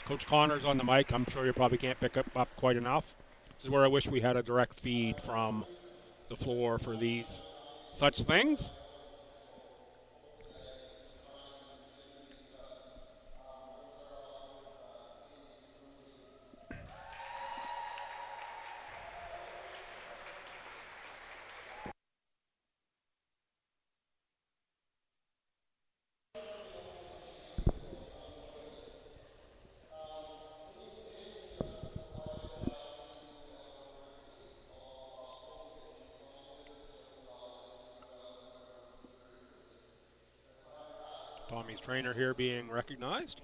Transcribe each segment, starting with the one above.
Coach Connor's on the mic. I'm sure you probably can't pick up quite enough. This is where I wish we had a direct feed from the floor for these such things. Tommy's trainer here being recognized.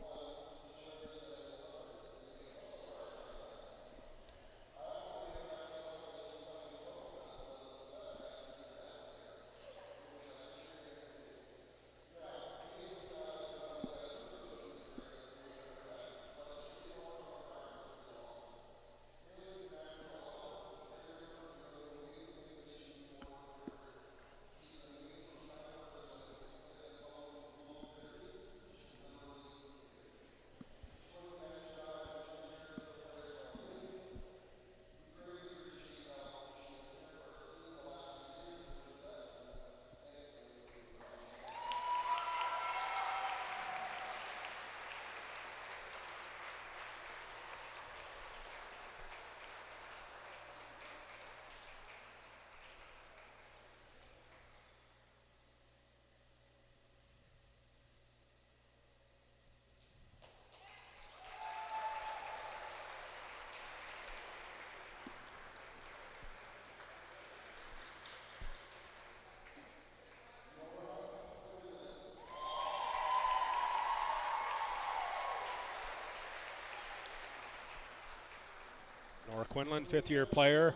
Nora Quinlan, fifth-year player,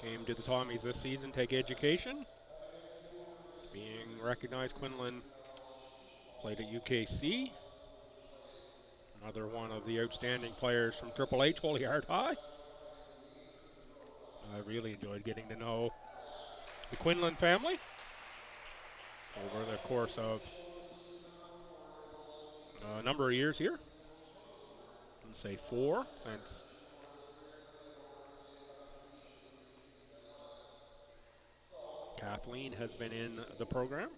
came to the Tommies this season, take education. Being recognized, Quinlan played at UKC. Another one of the outstanding players from Triple H, Holyheart High. I really enjoyed getting to know the Quinlan family over the course of a number of years here. I'd say 4 since Kathleen has been in the program.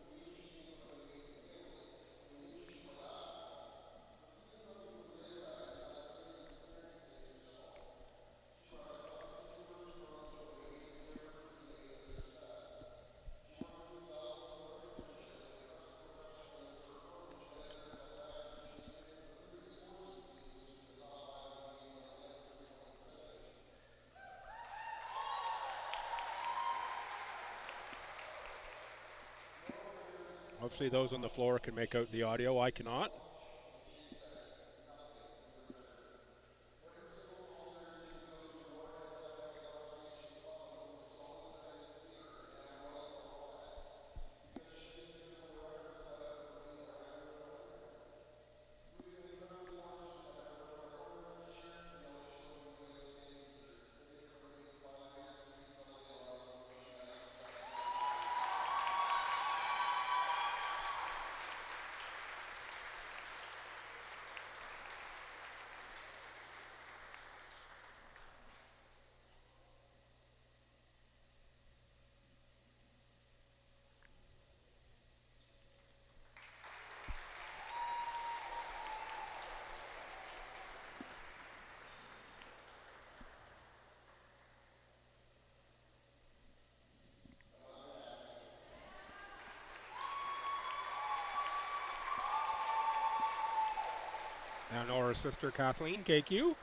Obviously, those on the floor can make out the audio. I cannot. Now Nora's sister Kathleen, KQ.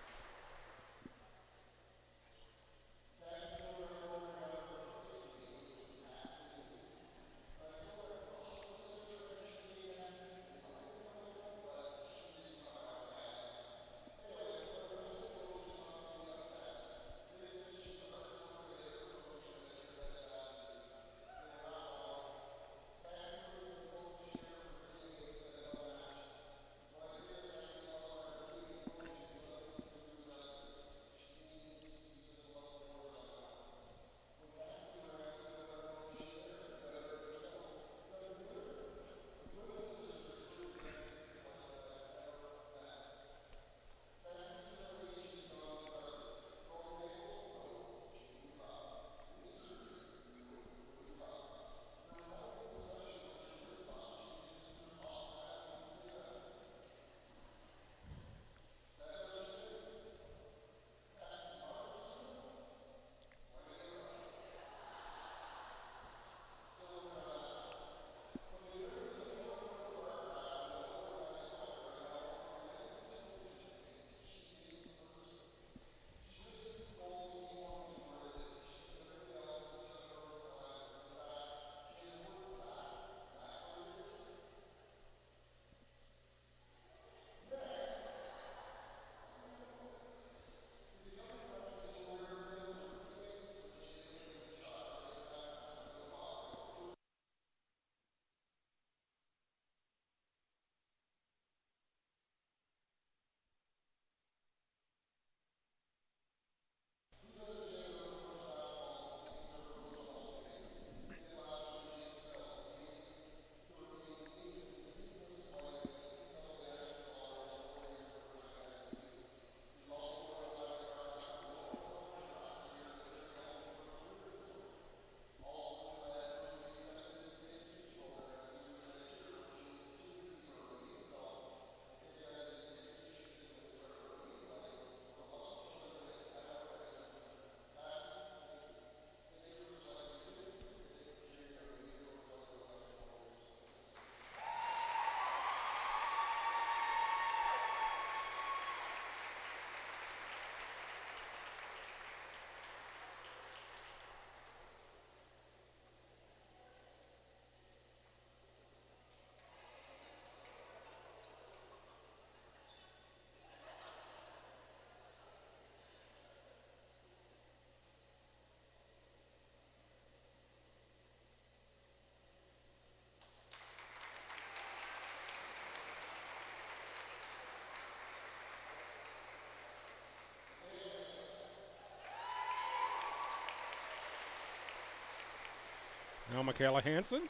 Michaela Hansen,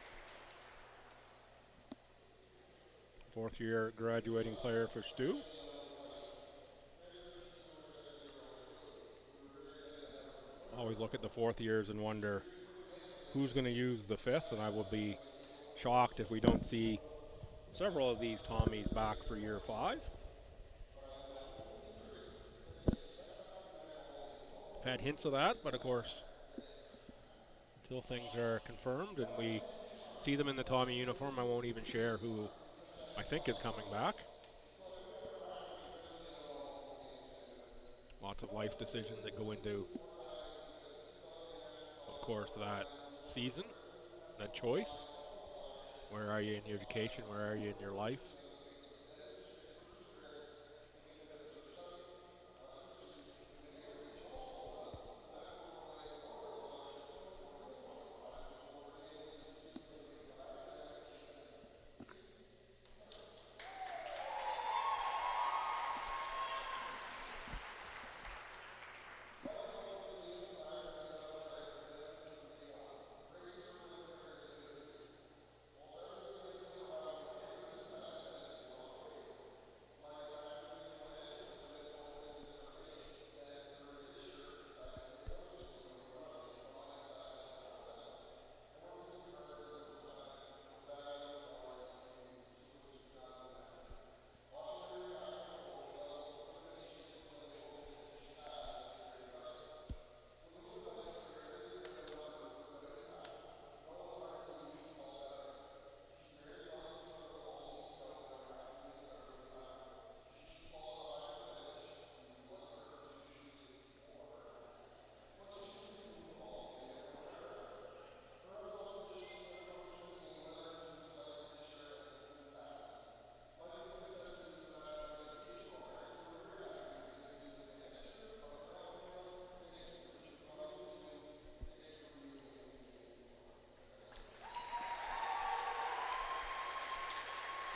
fourth-year graduating player for STU. Always look at the fourth years and wonder who's going to use the fifth, and I will be shocked if we don't see several of these Tommies back for year 5. I've had hints of that, but of course, until things are confirmed and we see them in the Tommy uniform, I won't even share who I think is coming back. Lots of life decisions that go into, of course, that season, that choice. Where are you in your education? Where are you in your life?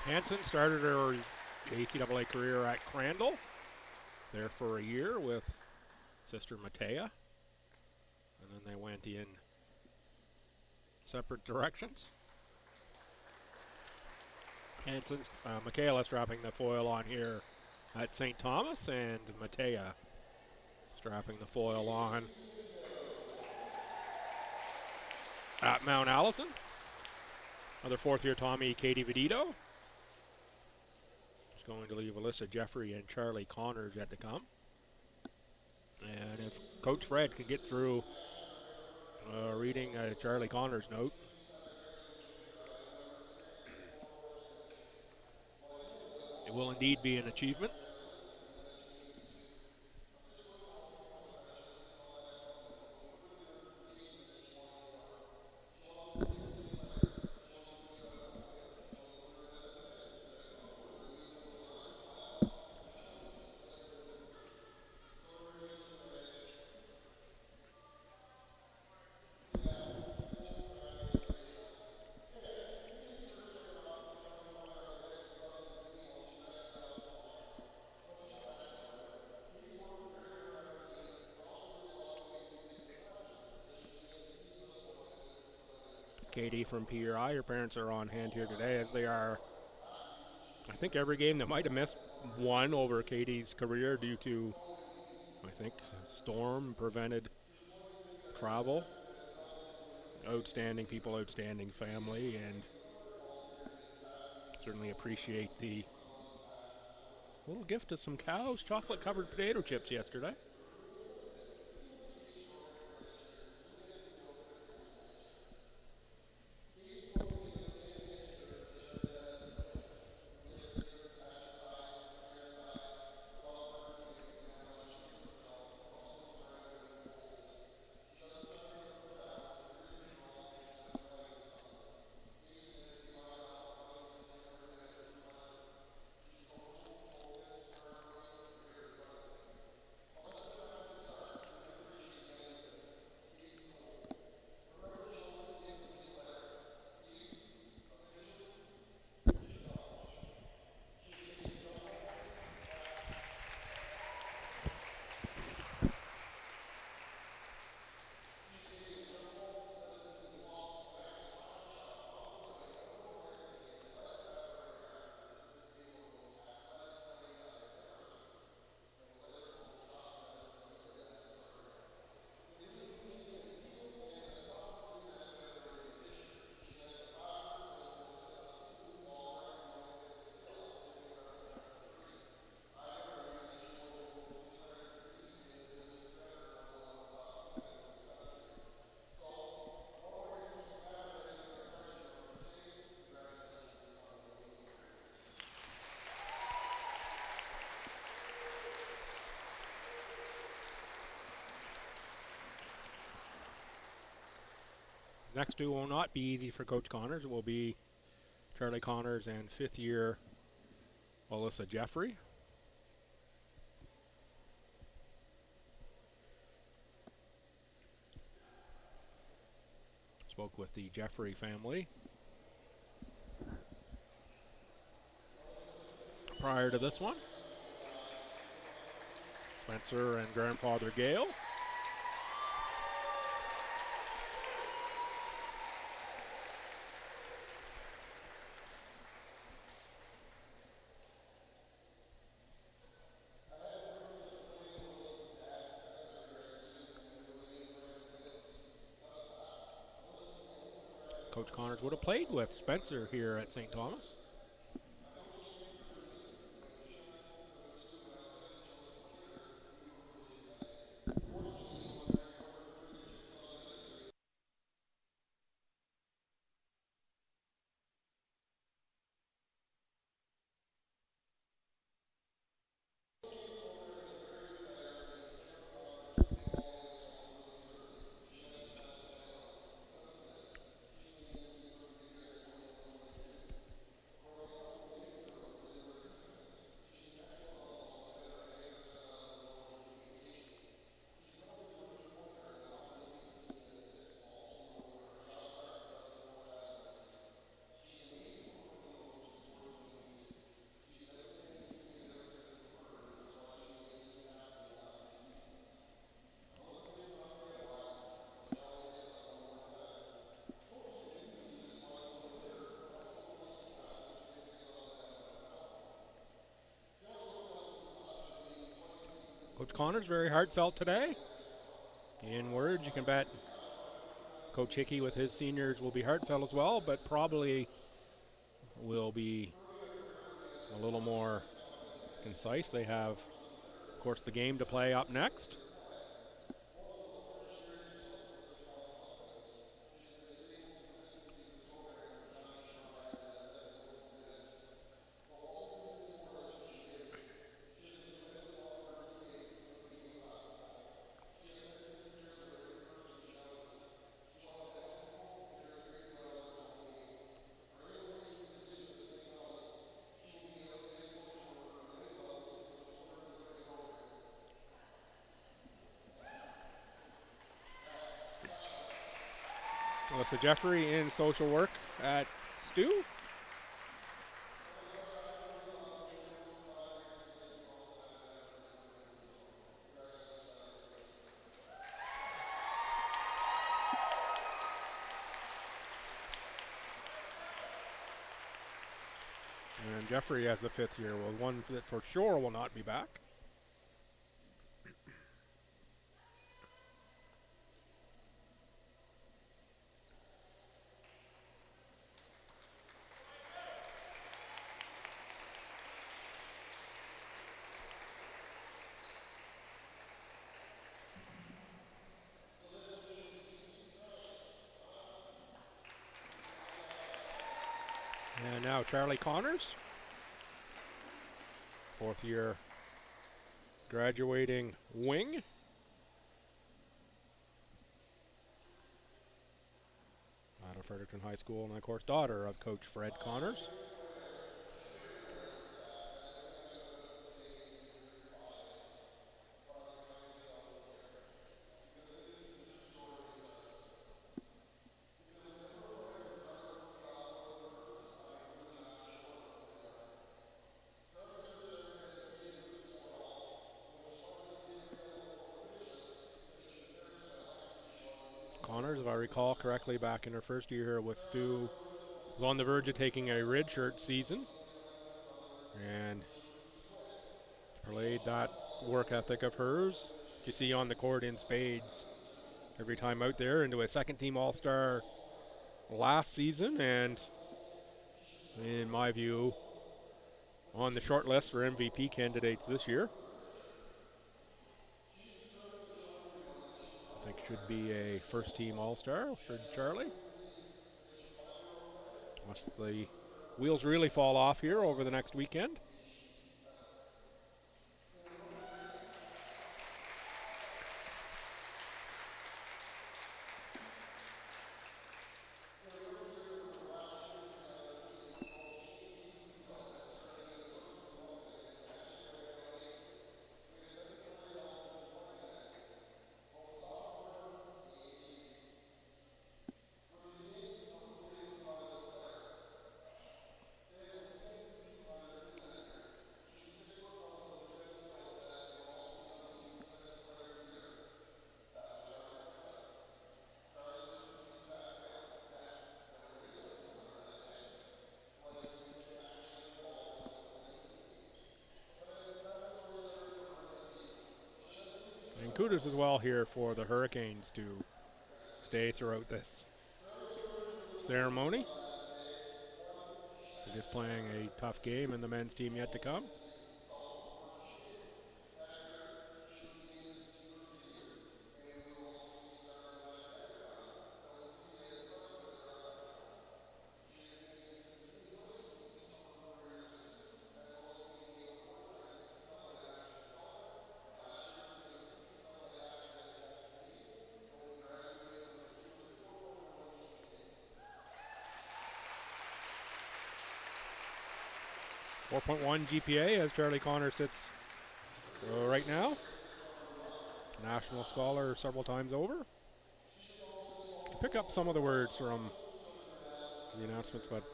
Hansen started her ACAA career at Crandall, there for a year with sister Matea, and then they went in separate directions. Hansen's Michaela strapping the foil on here at St. Thomas, and Matea strapping the foil on at Mount Allison. Another fourth-year Tommy, Katie Vedito. Going to leave Alyssa Jeffrey and Charlie Connors yet to come. And if Coach Fred can get through reading Charlie Connors' note, it will indeed be an achievement. Katie from PRI, your parents are on hand here today, as they are, I think, every game. They might have missed one over Katie's career due to, I think, storm prevented travel. Outstanding people, outstanding family, and certainly appreciate the little gift of some Cows chocolate covered potato chips yesterday. Next two will not be easy for Coach Connors. It will be Charlie Connors and fifth-year Alyssa Jeffrey. Spoke with the Jeffrey family prior to this one. Spencer and grandfather Gail. Coach Connors would have played with Spencer here at St. Thomas. Coach Connors very heartfelt today. In words, you can bet Coach Hickey with his seniors will be heartfelt as well, but probably will be a little more concise. They have, of course, the game to play up next. Alyssa Jeffrey in social work at STU. And Jeffrey as a fifth year, will one that for sure will not be back. And now Charlie Connors, fourth year graduating wing. Out of Fredericton High School, and of course daughter of Coach Fred Connors. Connors, if I recall correctly, back in her first year here with Stu, was on the verge of taking a redshirt season, and relayed that work ethic of hers. You see on the court in spades every time out there, into a second team All-Star last season, and in my view, on the short list for MVP candidates this year. I think should be a first team All-Star for Charlie. Unless the wheels really fall off here over the next weekend. kudos as well here for the Hurricanes to stay throughout this ceremony. They're just playing a tough game, and the men's team yet to come. .1 GPA as Charlie Connor sits right now. National scholar several times over. Pick up some of the words from the announcements, but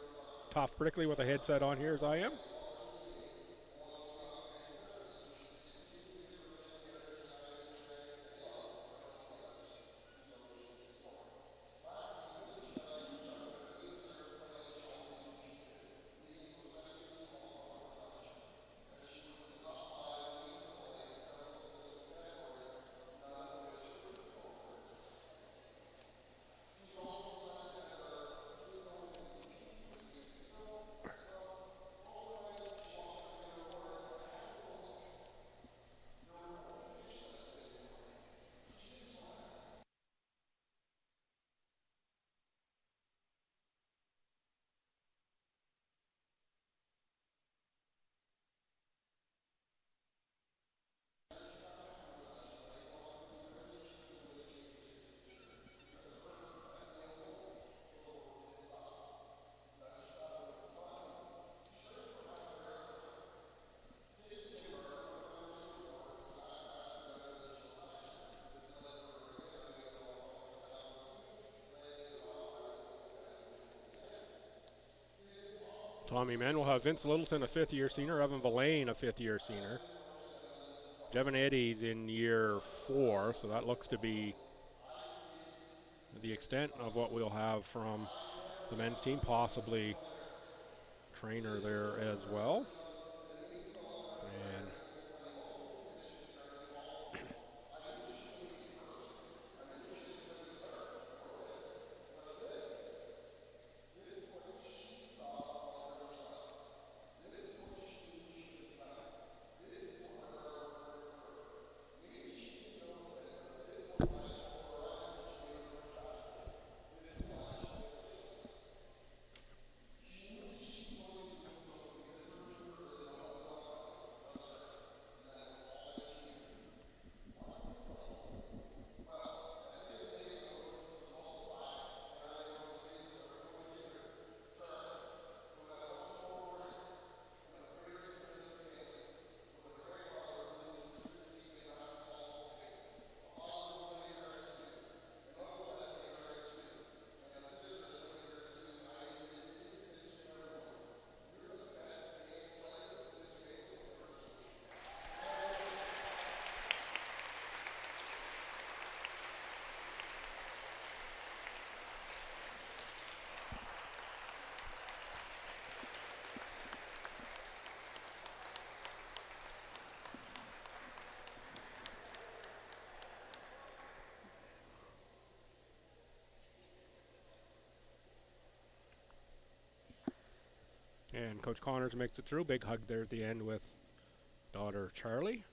tough, particularly with a headset on here as I am. Tommy men will have Vince Littleton, a fifth-year senior, Evan Villain, a fifth-year senior. Devin Eddy's in year 4, so that looks to be the extent of what we'll have from the men's team, possibly trainer there as well. And Coach Connors makes it through. Big hug there at the end with daughter Charlie.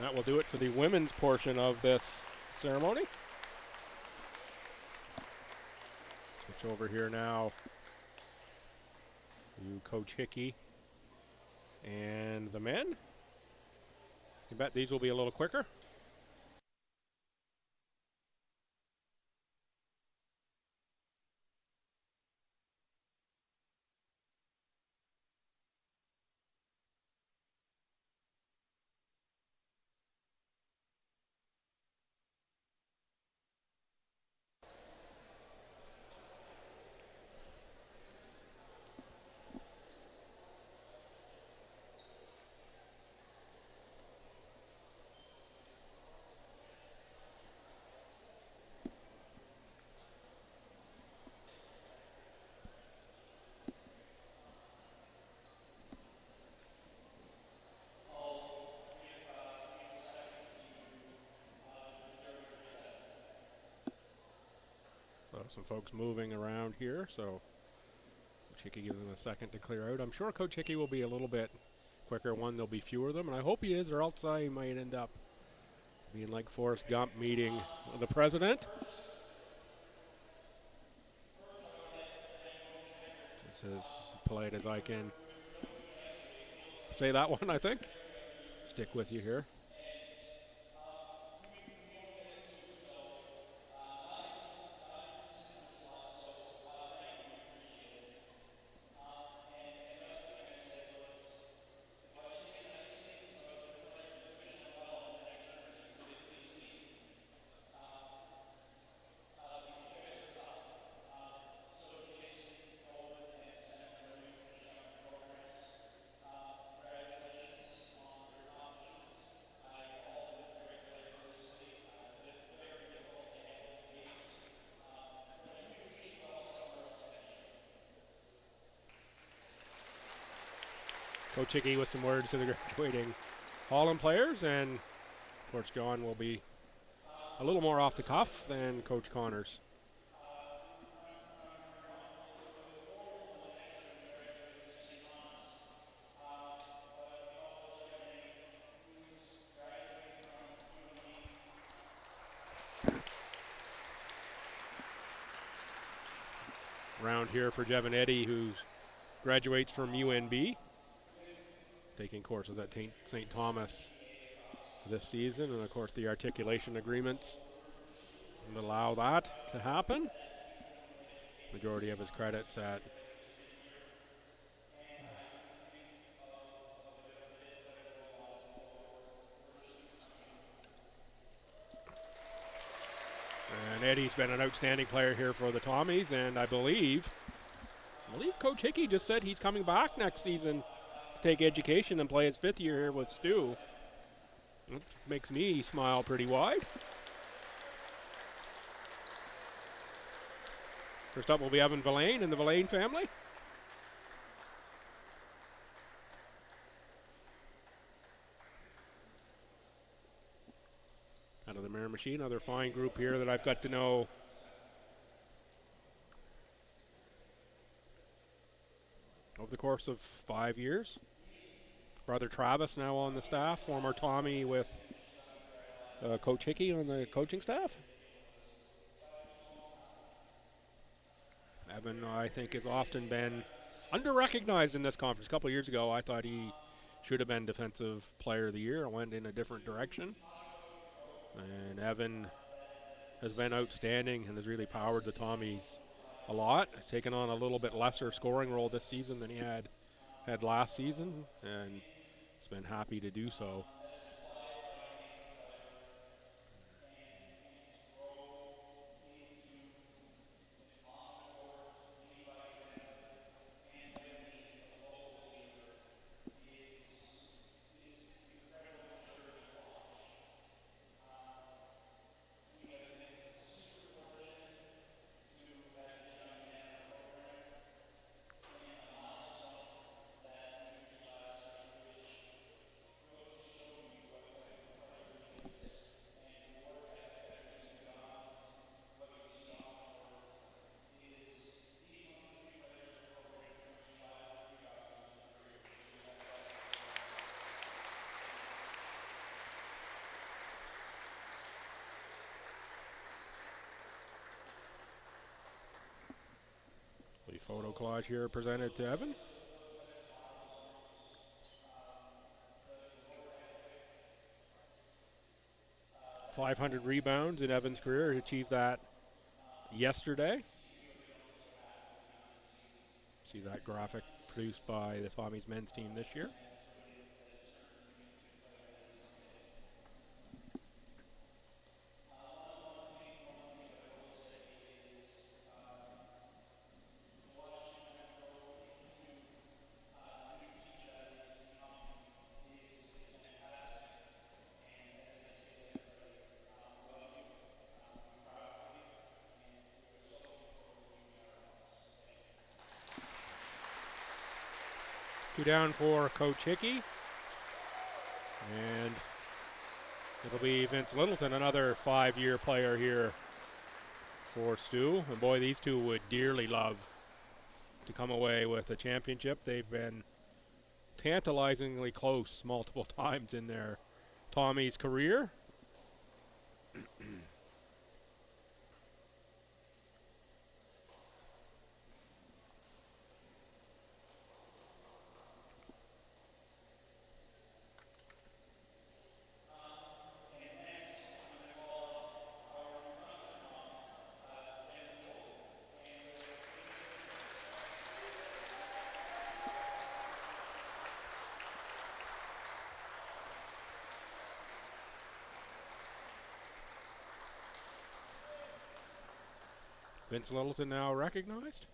That will do it for the women's portion of this ceremony. Switch over here now to Coach Hickey and the men. You bet these will be a little quicker. some folks moving around here, so Coach Hickey gives them a second to clear out. I'm sure Coach Hickey will be a little bit quicker. One, there'll be fewer of them, and I hope he is, or else I might end up being like Forrest Gump meeting the president. It's as polite as I can say that one, I think. Stick with you here. Coach Hickey with some words to the graduating Holland players, and of course John will be a little more off the cuff than Coach Connors. Round here for Jevin Eddy, who graduates from UNB. Taking courses at St. Thomas this season, and of course the articulation agreements would allow that to happen. Majority of his credits at and Eddie's been an outstanding player here for the Tommies, and I believe Coach Hickey just said he's coming back next season take education and play his 5th year here with STU. It makes me smile pretty wide. First up will be Evan Villain and the Villain family. Out of the Mirror Machine, another fine group here that I've got to know over the course of 5 years. Brother Travis now on the staff, former Tommy with Coach Hickey on the coaching staff. Evan, I think, has often been under-recognized in this conference. A couple of years ago, I thought he should have been Defensive Player of the Year. It went in a different direction. And Evan has been outstanding and has really powered the Tommies a lot, taken on a little bit lesser scoring role this season than he had last season, and he's been happy to do so. Photo collage here presented to Evan. .500 rebounds in Evan's career. He achieved that yesterday. See that graphic produced by the Tommies men's team this year. Two down for Coach Hickey. And it'll be Vince Littleton, another 5-year player here for STU. And boy, these two would dearly love to come away with a championship. They've been tantalizingly close multiple times in their Tommy's career. Vince Littleton now recognized.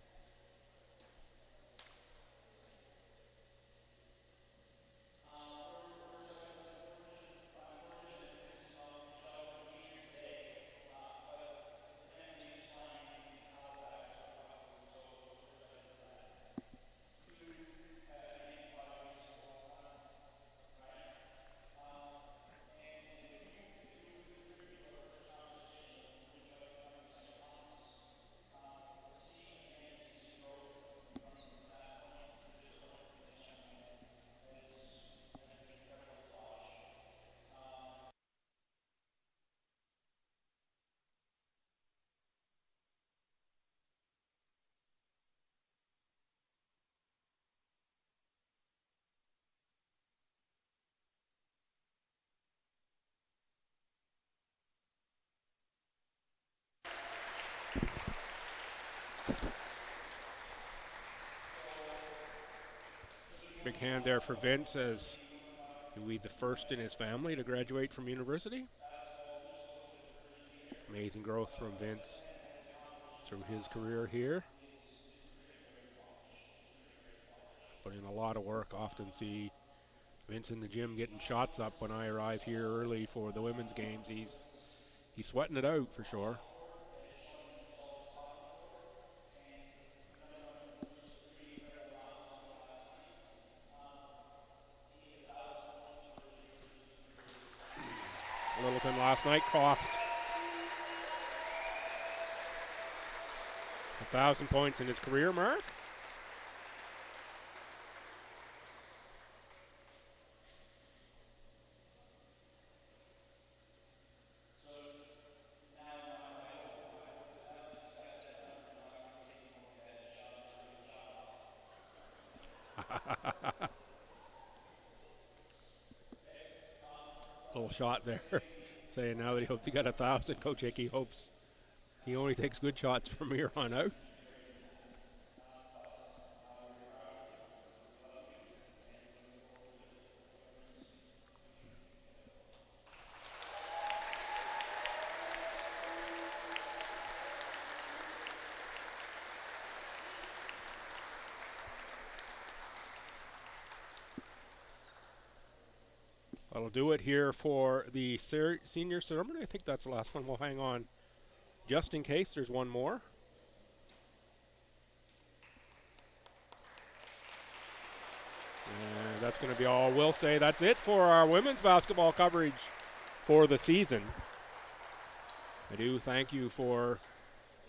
Big hand there for Vince, as he'll be the first in his family to graduate from university. Amazing growth from Vince through his career here. Put in a lot of work. Often see Vince in the gym getting shots up when I arrive here early for the women's games. He's sweating it out for sure. Littleton last night cost 1,000 points in his career mark. Little shot there, saying now that he hopes he got 1,000. Coach Hickey hopes he only takes good shots from here on out. That'll do it here for the senior ceremony. I think that's the last one. We'll hang on just in case there's one more. And that's going to be all we'll say. That's it for our women's basketball coverage for the season. I do thank you for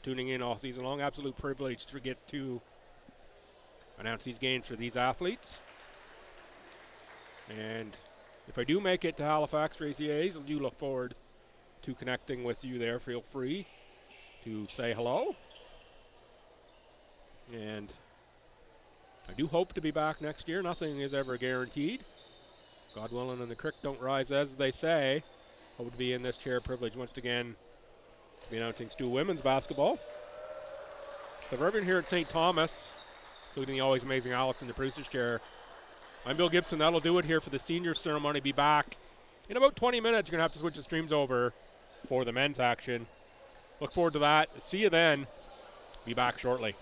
tuning in all season long. Absolute privilege to get to announce these games for these athletes. And if I do make it to Halifax for ACAAs, I do look forward to connecting with you there. Feel free to say hello. And I do hope to be back next year. Nothing is ever guaranteed. God willing and the creek don't rise, as they say. Hope to be in this chair privilege once again to be announcing STU women's basketball. So for everyone here at St. Thomas, including the always amazing Alice in the producer's chair, I'm Bill Gibson. That'll do it here for the senior ceremony. Be back in about 20 minutes. You're going to have to switch the streams over for the men's action. Look forward to that. See you then. Be back shortly.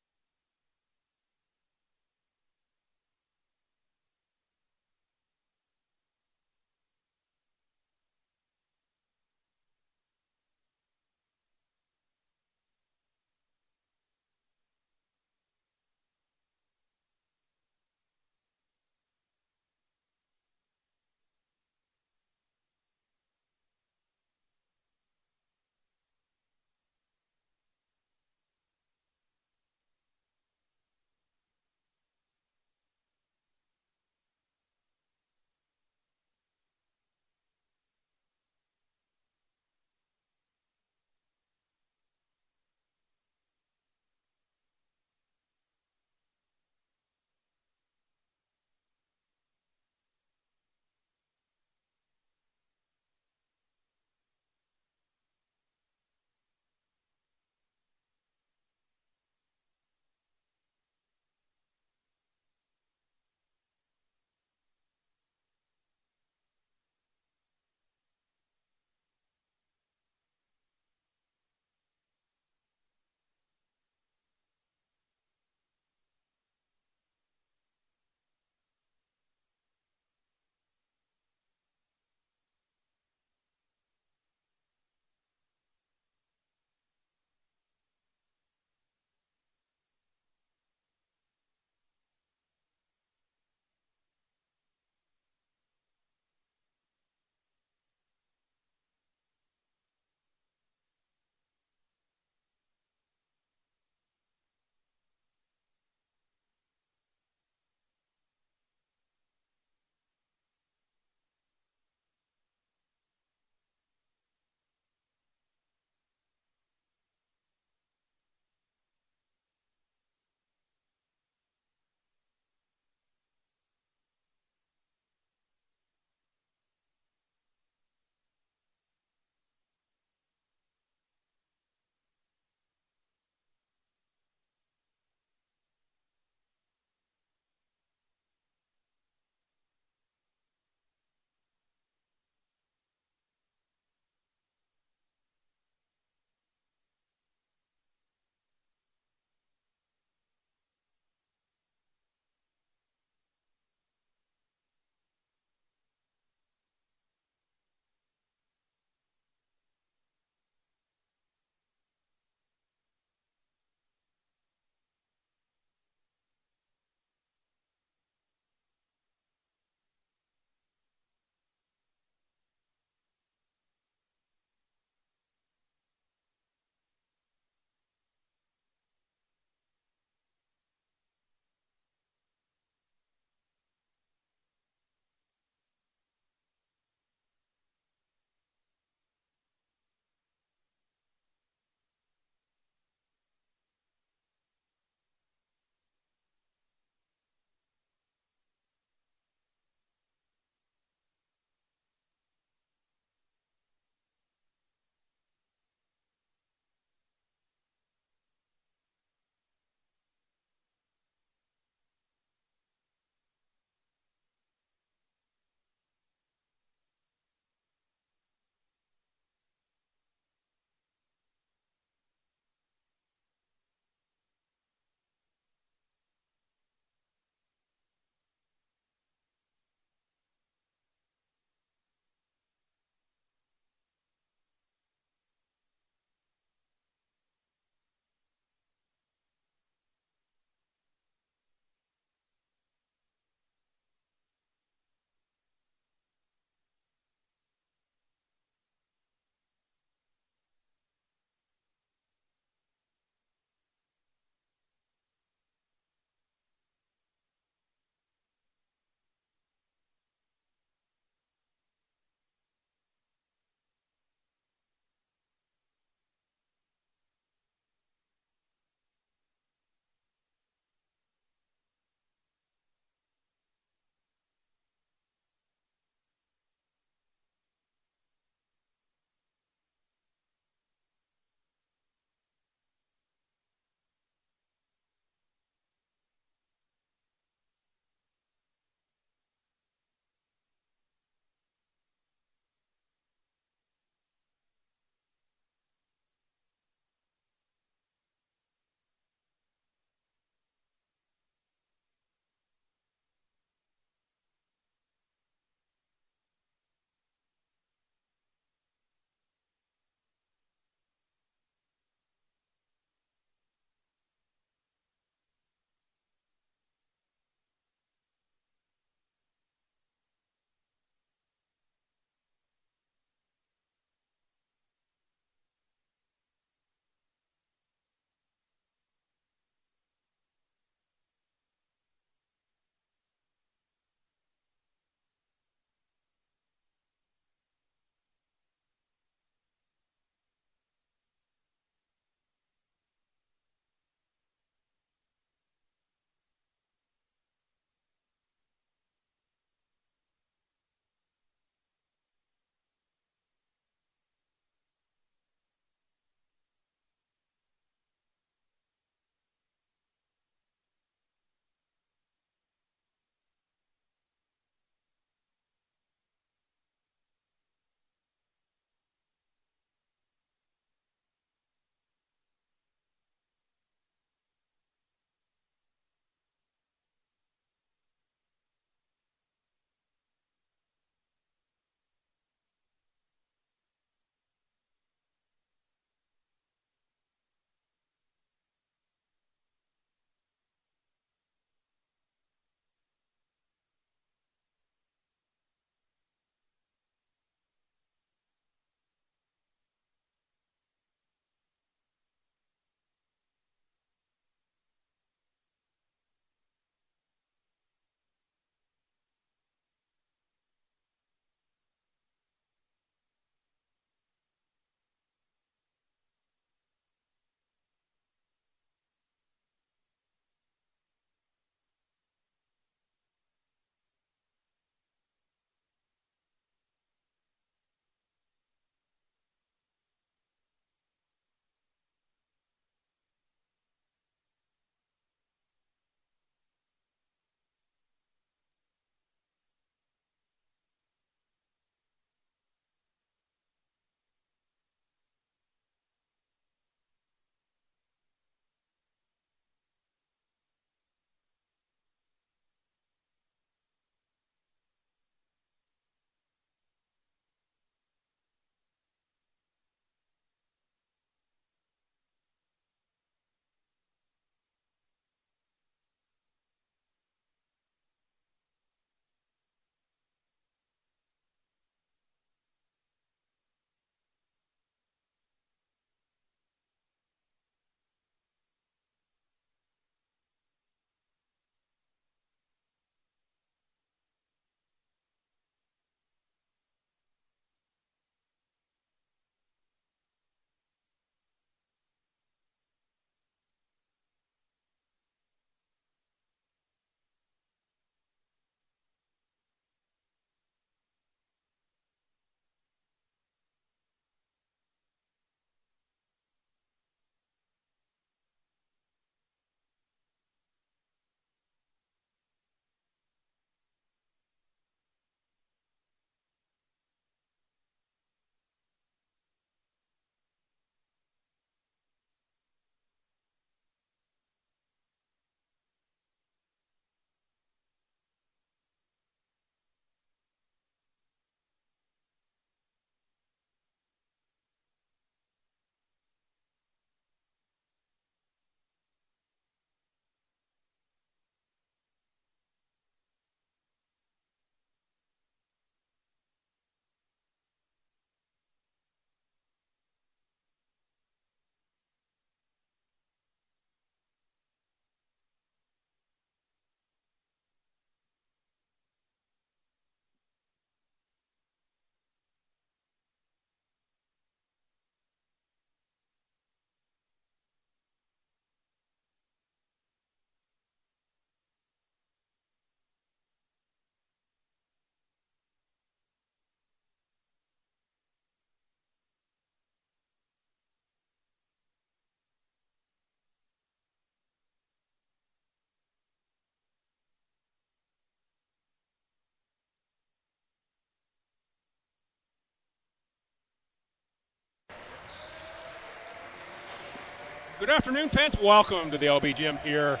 Good afternoon, fans. Welcome to the LB Gym here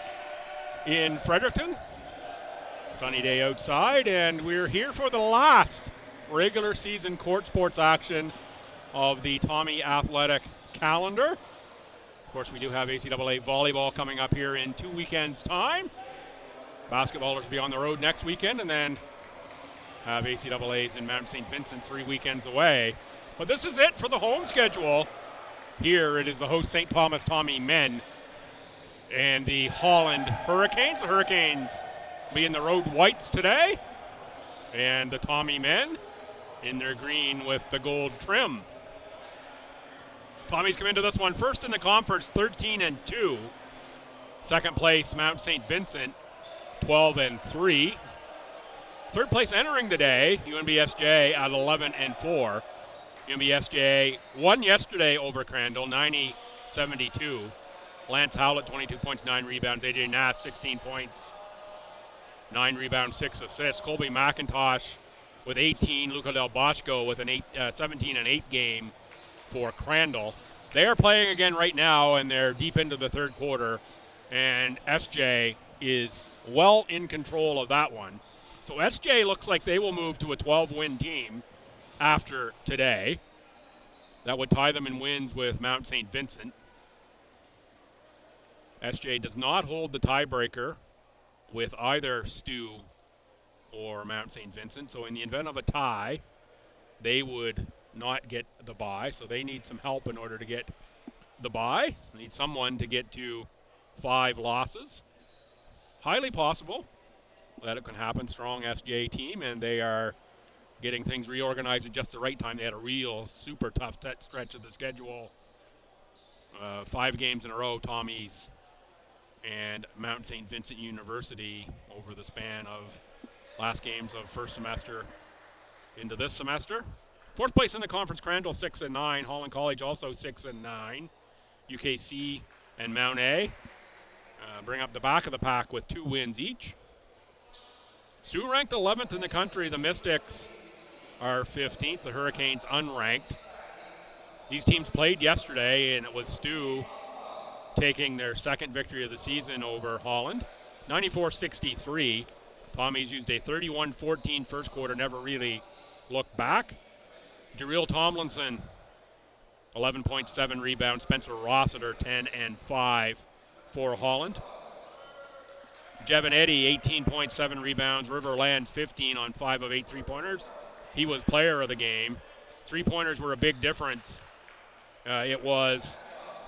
in Fredericton. Sunny day outside, and we're here for the last regular season court sports action of the Tommy Athletic calendar. Of course, we do have ACAA volleyball coming up here in 2 weekends' time. Basketballers will be on the road next weekend, and then have ACAAs in Mount St. Vincent 3 weekends away. But this is it for the home schedule. Here it is the host St. Thomas Tommy men and the Holland Hurricanes. The Hurricanes will be in the road whites today, and the Tommy men in their green with the gold trim. Tommies come into this one first in the conference, 13-2. Second place, Mount St. Vincent, 12-3. Third place entering the day, UNBSJ at 11-4. UNBSJ won yesterday over Crandall, 90-72. Lance Howlett, 22 points, 9 rebounds. AJ Nass, 16 points, 9 rebounds, 6 assists. Colby McIntosh with 18. Luca Del Bosco with an 17-8 game for Crandall. They are playing again right now, and they're deep into the third quarter, and SJ is well in control of that one. So SJ looks like they will move to a 12-win team after today. That would tie them in wins with Mount St. Vincent. SJ does not hold the tiebreaker with either STU or Mount St. Vincent, so in the event of a tie, they would not get the bye, so they need some help in order to get the bye. They need someone to get to 5 losses. Highly possible that it can happen. Strong SJ team, and they are getting things reorganized at just the right time. They had a real super tough stretch of the schedule. 5 games in a row, Tommies and Mount St. Vincent University over the span of last games of first semester into this semester. Fourth place in the conference, Crandall 6-9. Holland College also 6-9. UKC and Mount A bring up the back of the pack with 2 wins each. STU ranked 11th in the country. The Mystics are 15th. The Hurricanes unranked. These teams played yesterday, and it was STU taking their second victory of the season over Holland, 94-63. Tommies used a 31-14 first quarter, never really looked back. Jareel Tomlinson, 11.7 rebounds. Spencer Rossiter, 10-5 for Holland. Jevin Eddy, 18.7 rebounds. River Lands, 15 on 5 of 8 three-pointers. He was player of the game. Three-pointers were a big difference. It was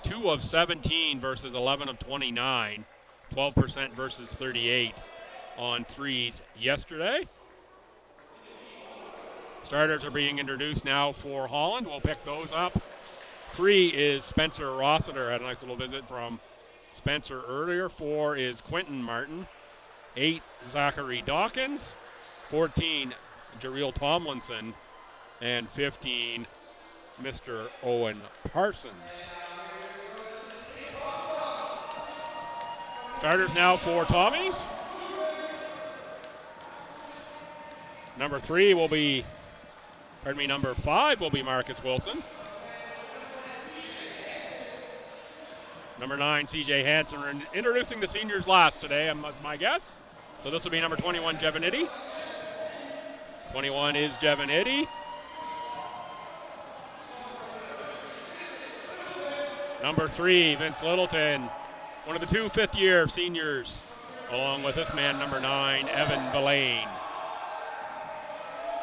2 of 17 versus 11 of 29. 12% versus 38 on threes yesterday. Starters are being introduced now for Holland. We'll pick those up. 3 is Spencer Rossiter. Had a nice little visit from Spencer earlier. 4 is Quentin Martin. 8, Zachary Dawkins. 14, Jareel Tomlinson. And 15, Mr. Owen Parsons. Starters now for Tommies. Number 5 will be Marcus Wilson. Number 9, CJ Hansen. We're introducing the seniors last today, that's my guess. So this will be number 21, Jevin Eddy. 21 is Jevin Eddy. Number 3, Vince Littleton. One of the 2 fifth-year seniors, along with this man, number 9, Evan Villain.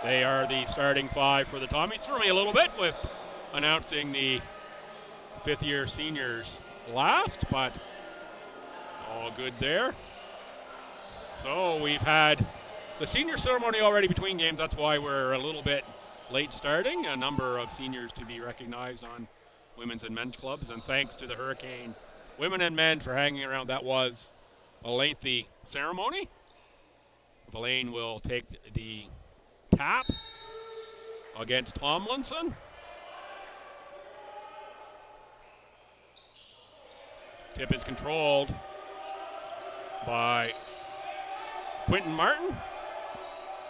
They are the starting 5 for the Tommies. Threw me a little bit with announcing the 5th-year seniors last, but all good there. So we've had the senior ceremony already between games. That's why we're a little bit late starting. A number of seniors to be recognized on women's and men's clubs, and thanks to the Hurricane women and men for hanging around. That was a lengthy ceremony. Villain will take the tap against Tomlinson. Tip is controlled by Quentin Martin.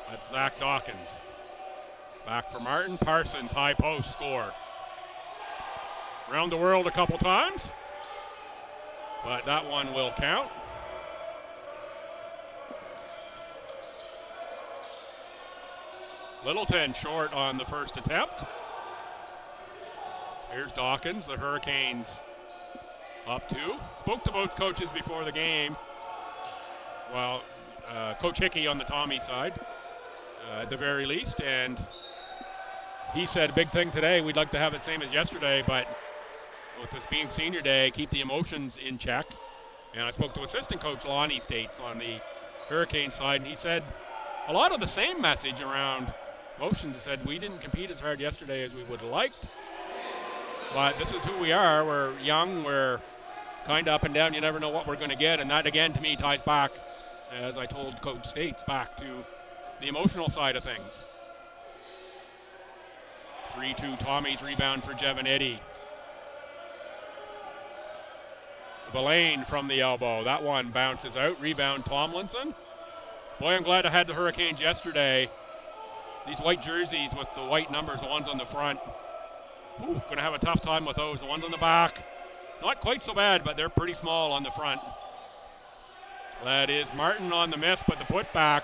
That's Zach Dawkins. Back for Martin. Parsons, high post score. Around the world a couple times. but that one will count. Littleton short on the first attempt. Here's Dawkins, the Hurricanes up 2. Spoke to both coaches before the game. Well, Coach Hickey on the Tommy side, at the very least, and he said, big thing today, we'd like to have it same as yesterday, but with this being senior day, keep the emotions in check. And I spoke to assistant coach Lonnie States on the Hurricane side, and he said a lot of the same message around emotions. He said, we didn't compete as hard yesterday as we would have liked, but this is who we are. We're young, we're kind of up and down, you never know what we're going to get, and that again to me ties back, as I told Coach States, back to the emotional side of things. 3-2 Tommy's rebound for Jevin Eddy. Villain from the elbow. That one bounces out. Rebound Tomlinson. Boy, I'm glad I had the Hurricanes yesterday. These white jerseys with the white numbers, the ones on the front. Ooh, gonna have a tough time with those. The ones on the back, not quite so bad, but they're pretty small on the front. That is Martin on the miss, but the putback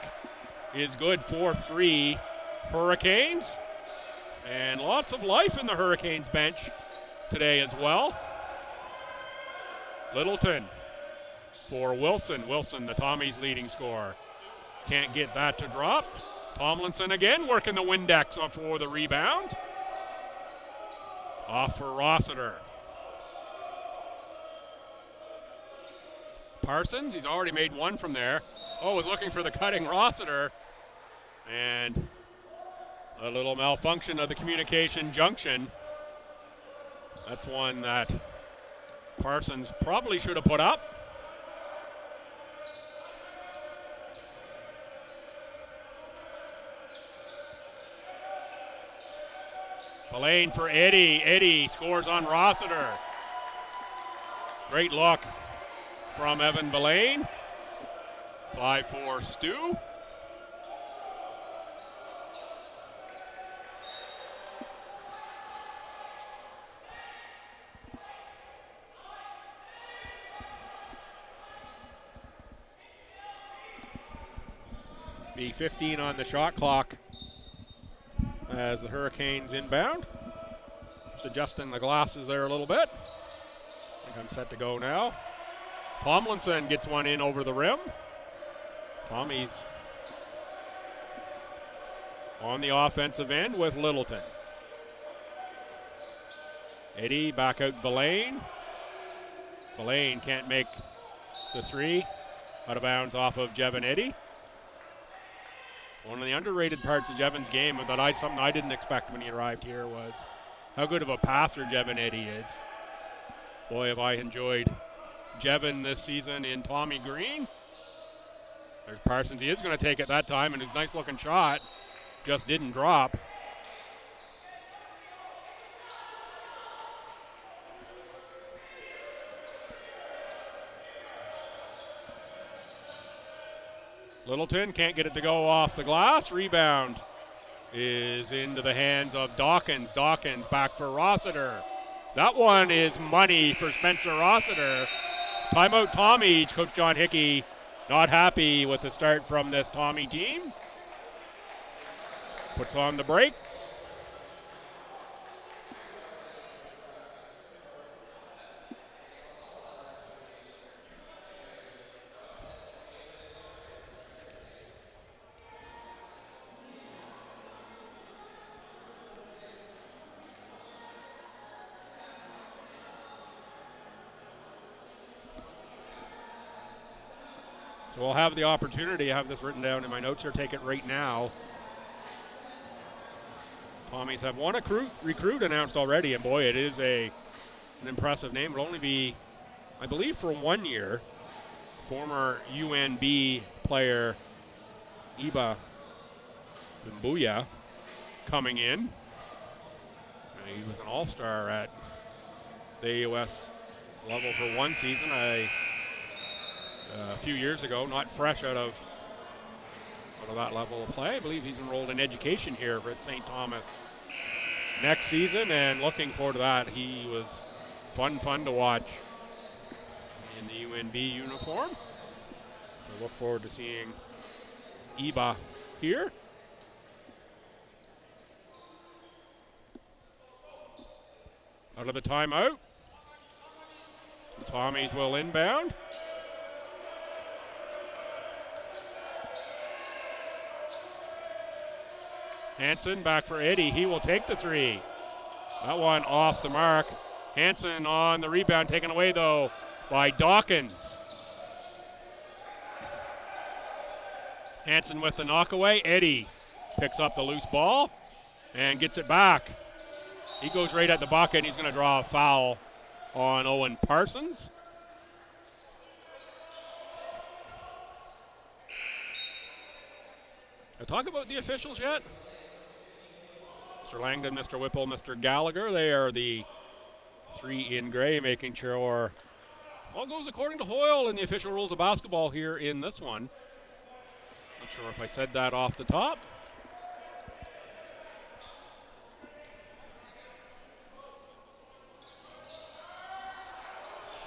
is good. 4-3 Hurricanes. And lots of life in the Hurricanes bench today as well. Littleton for Wilson. Wilson, the Tommy's leading scorer. Can't get that to drop. Tomlinson again working the Windex for the rebound. Off for Rossiter. Parsons, he's already made one from there. Oh, was looking for the cutting Rossiter. And a little malfunction of the communication junction. That's one that Parsons probably should have put up. Villain for Eddy. Eddy scores on Rossiter. Great look from Evan Villain. 5-4 Stu. Be 15 on the shot clock as the Hurricanes inbound. Just adjusting the glasses there a little bit. I think I'm set to go now. Tomlinson gets one in over the rim. Tommy's on the offensive end with Littleton. Eddy back out Villain. Villain can't make the three. Out of bounds off of Jevin Eddy. One of the underrated parts of Jevin's game that something I didn't expect when he arrived here was how good of a passer Jevin Eddy is. Boy, have I enjoyed Jevin this season in Tommy Green. There's Parsons. He is going to take it that time, and his nice looking shot just didn't drop. Littleton can't get it to go off the glass. Rebound is into the hands of Dawkins. Dawkins back for Rossiter. That one is money for Spencer Rossiter. Timeout Tommy. Coach John Hickey not happy with the start from this Tommy team. Puts on the brakes. So we'll have the opportunity, I have this written down in my notes here, take it right now. Tommies have one recruit announced already, and boy, it is an impressive name. It'll only be, I believe, for 1 year. Former UNB player Iba Bimbuya coming in. He was an all-star at the AOS level for one season. A few years ago, not fresh out of that level of play. I believe he's enrolled in education here at St. Thomas next season, and looking forward to that. He was fun to watch. in the UNB uniform. So look forward to seeing Iba here. Out of the timeout. The Tommies will inbound. Hansen back for Eddie. He will take the three. That one off the mark. Hansen on the rebound, taken away though by Dawkins. Hansen with the knockaway. Eddie picks up the loose ball and gets it back. He goes right at the bucket. He's going to draw a foul on Owen Parsons. I talk about the officials yet? Mr. Langdon, Mr. Whipple, Mr. Gallagher. They are the three in gray, making sure all goes according to Hoyle in the official rules of basketball here in this one. Not sure if I said that off the top.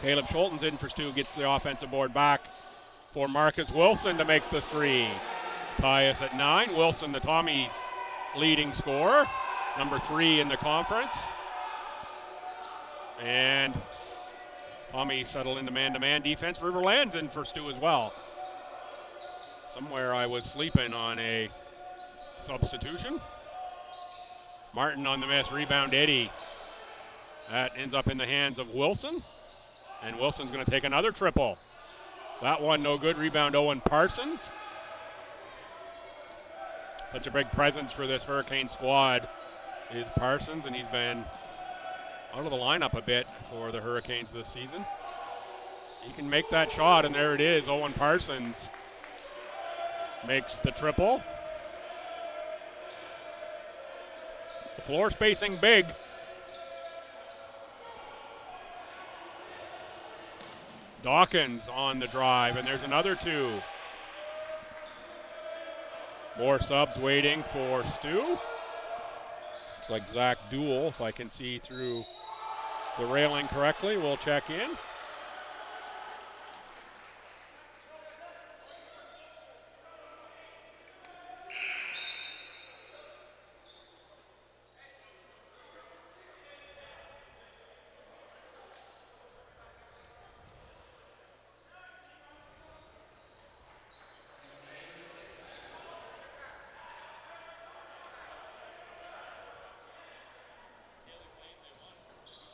Caleb Schulten's in for Stu, gets the offensive board back for Marcus Wilson to make the three. Tie us at 9. Wilson, the Tommies' leading scorer, number 3 in the conference. And Tommies settle into man-to-man defense. Riverland's in for Stu as well. Somewhere I was sleeping on a substitution. Martin on the miss, rebound Eddie. That ends up in the hands of Wilson. And Wilson's going to take another triple. That one no good. Rebound Owen Parsons. Such a big presence for this Hurricane squad is Parsons, and he's been out of the lineup a bit for the Hurricanes this season. He can make that shot, and there it is. Owen Parsons makes the triple. The floor spacing big. Dawkins on the drive, and there's another two. More subs waiting for Stu. Looks like Zach Duell, if I can see through the railing correctly, will check in.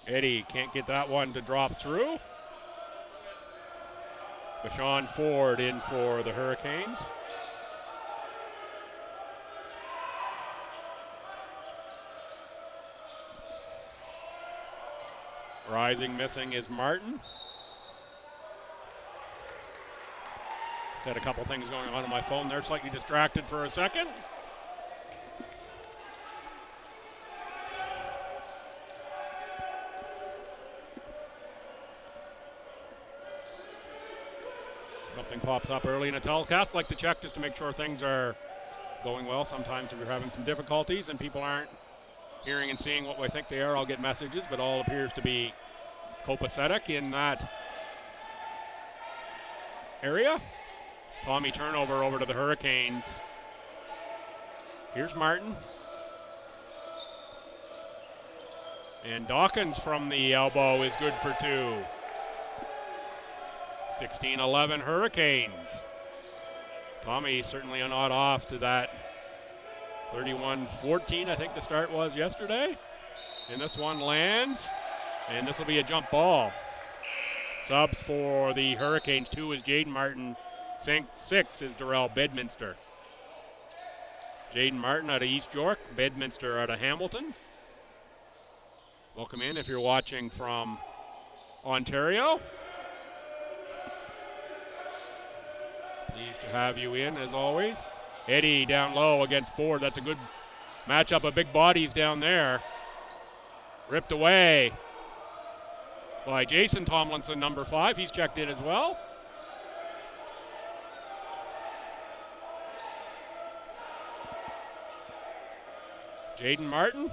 Eddie can't get that one to drop through. Bashawn Ford in for the Hurricanes. Rising, missing is Martin. Got a couple things going on my phone there, slightly distracted for a second. Something pops up early in a telecast. Like to check just to make sure things are going well. Sometimes if you're having some difficulties and people aren't hearing and seeing what I think they are, I'll get messages, but all appears to be copacetic in that area. Tommy turnover over to the Hurricanes. Here's Martin. And Dawkins from the elbow is good for two. 16-11 Hurricanes. Tommy certainly not off to that 31-14, I think the start was yesterday. And this one lands, and this will be a jump ball. Subs for the Hurricanes. 2 is Jaden Martin. 6 is Darrell Bedminster. Jaden Martin out of East York, Bedminster out of Hamilton. Welcome in if you're watching from Ontario. Pleased to have you in, as always. Eddie down low against Ford. That's a good matchup of big bodies down there. Ripped away by Jason Tomlinson, number 5. He's checked in as well. Jaden Martin.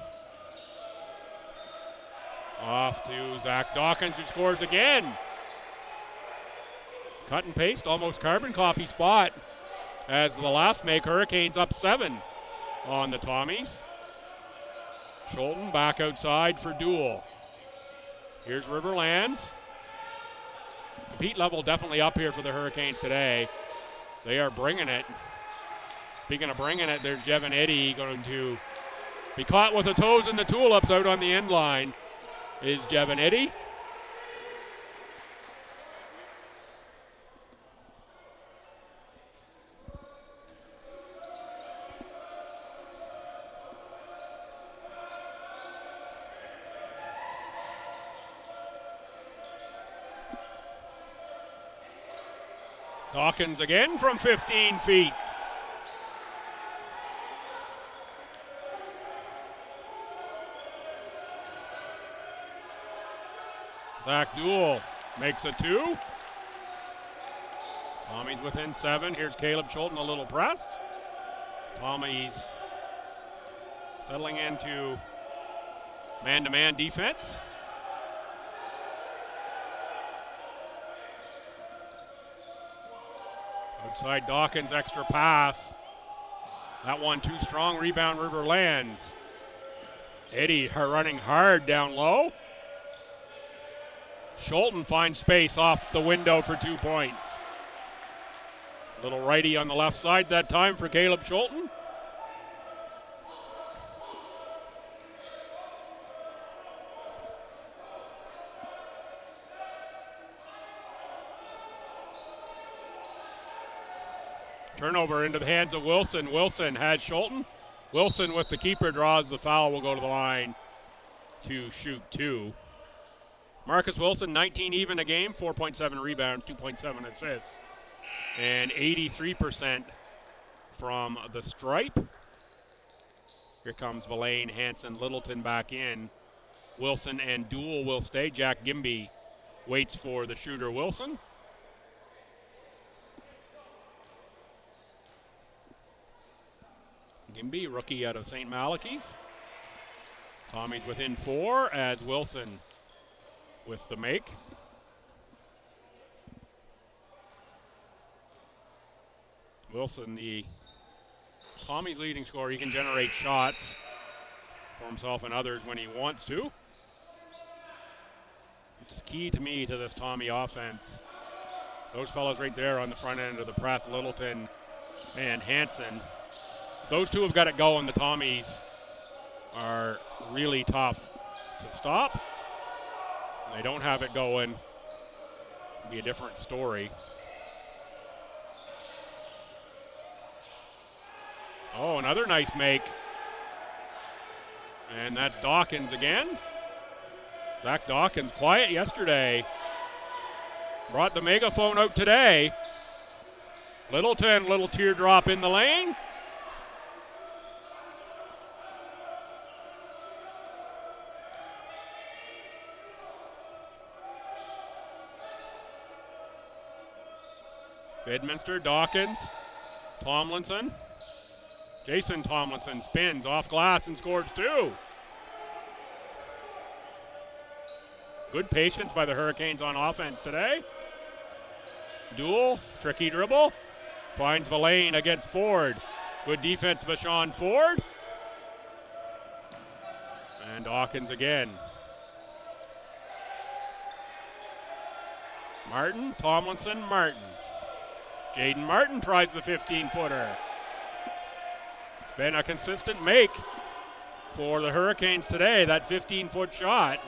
Off to Zach Dawkins, who scores again. Cut and paste, almost carbon copy spot as the last make. Hurricanes up 7 on the Tommies. Schulten back outside for Duel. Here's Riverlands. Compete level definitely up here for the Hurricanes today. They are bringing it. Speaking of bringing it, there's Jevin Eddy going to be caught with the toes in the tulips out on the end line. Is Jevin Eddy. Dawkins again from 15 feet. Zach Duel makes a 2. Tommy's within 7. Here's Caleb Schulten, a little press. Tommy's settling into man-to-man defense. Outside Dawkins, extra pass. That one too strong, rebound Riverlands. Eddy running hard down low. Schulten finds space off the window for 2 points. Little righty on the left side that time for Caleb Schulten. Turnover into the hands of Wilson. Wilson has Schulten. Wilson with the keeper draws the foul, will go to the line to shoot 2. Marcus Wilson, 19 even a game, 4.7 rebounds, 2.7 assists, and 83% from the stripe. Here comes Villain, Hansen, Littleton back in. Wilson and Duel will stay. Jack Gimby waits for the shooter Wilson. Gimby, rookie out of St. Malachy's. Tommy's within 4 as Wilson with the make. Wilson, the Tommy's leading scorer. He can generate shots for himself and others when he wants to. It's key to me to this Tommy offense. Those fellas right there on the front end of the press, Littleton and Hansen. Those two have got it going. The Tommies are really tough to stop. When they don't have it going, it'll be a different story. Oh, another nice make. And that's Dawkins again. Zach Dawkins, quiet yesterday. Brought the megaphone out today. Littleton, little teardrop in the lane. Bedminster, Dawkins, Tomlinson. Jason Tomlinson spins off glass and scores 2. Good patience by the Hurricanes on offense today. Duel, tricky dribble. Finds Villain against Ford. Good defense, Vashon Ford. And Dawkins again. Martin, Tomlinson, Martin. Jaden Martin tries the 15-footer. It's been a consistent make for the Hurricanes today, that 15-foot shot.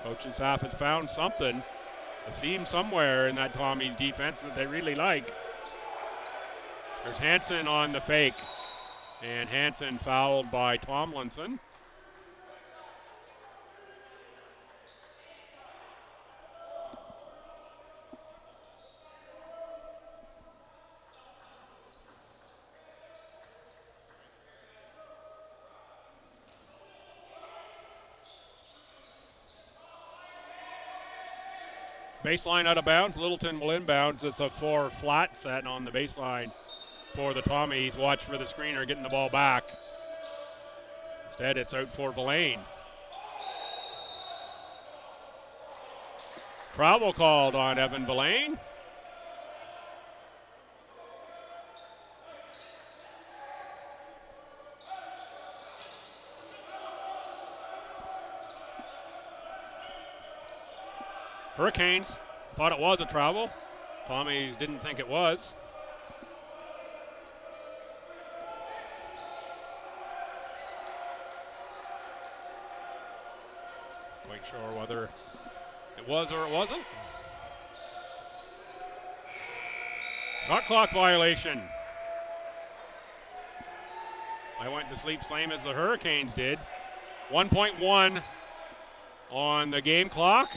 Coaching staff has found something, a seam somewhere in that Tommy's defense that they really like. There's Hansen on the fake, and Hansen fouled by Tomlinson. Baseline out of bounds. Littleton will inbounds. It's a 4 flat set on the baseline for the Tommies. Watch for the screener getting the ball back. Instead, it's out for Villain. Travel called on Evan Villain. Hurricanes thought it was a travel. Tommies didn't think it was. Quite sure whether it was or it wasn't. Shot clock violation. I went to sleep same as the Hurricanes did. 1.1 on the game clock.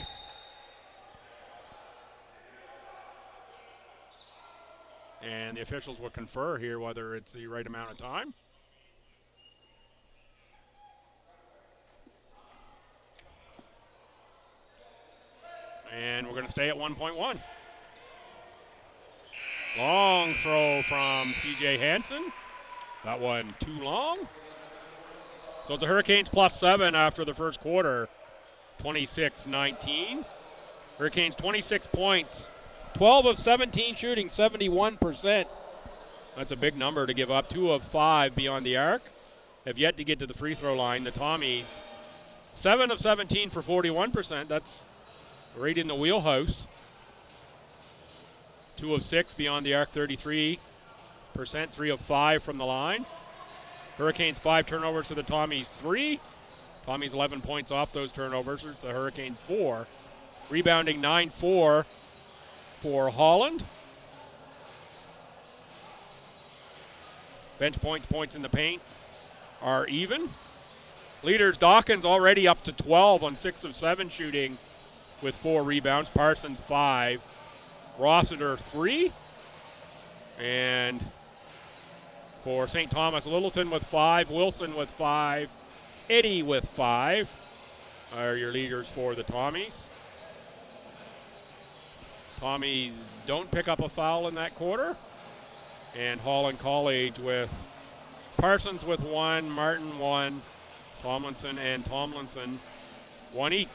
And the officials will confer here whether it's the right amount of time. And we're going to stay at 1.1. Long throw from C.J. Hansen. That one too long. So it's the Hurricanes +7 after the first quarter. 26-19. Hurricanes 26 points. 12 of 17 shooting, 71%. That's a big number to give up. 2 of 5 beyond the arc. Have yet to get to the free throw line. The Tommies, 7 of 17 for 41%. That's right in the wheelhouse. 2 of 6 beyond the arc, 33%. 3 of 5 from the line. Hurricanes 5 turnovers to the Tommies 3. Tommies 11 points off those turnovers. The Hurricanes 4. Rebounding 9-4 for Holland. Bench points in the paint are even. Leaders Dawkins already up to 12 on 6 of 7 shooting with 4 rebounds. Parsons 5. Rossiter 3. And for St. Thomas, Littleton with 5. Wilson with 5. Eddy with 5 are your leaders for the Tommies. Tommies don't pick up a foul in that quarter. And Holland College with Parsons with 1, Martin 1, Tomlinson and Tomlinson 1 each.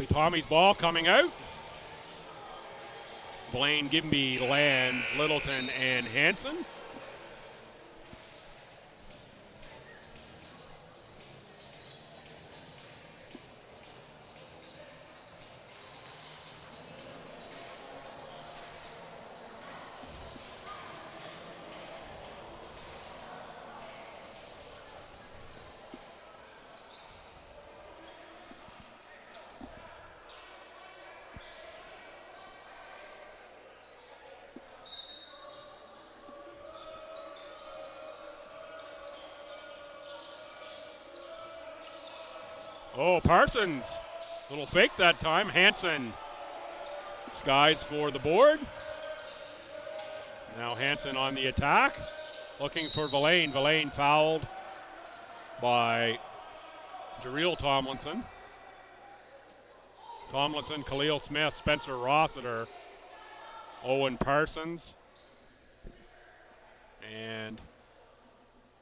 Tommy's ball coming out. Blaine Gimby lands Littleton and Hansen. Oh, Parsons. Little fake that time. Hansen skies for the board. Now Hansen on the attack. Looking for Villain. Villain fouled by Jarrell Tomlinson. Tomlinson, Khalil Smith, Spencer Rossiter, Owen Parsons. And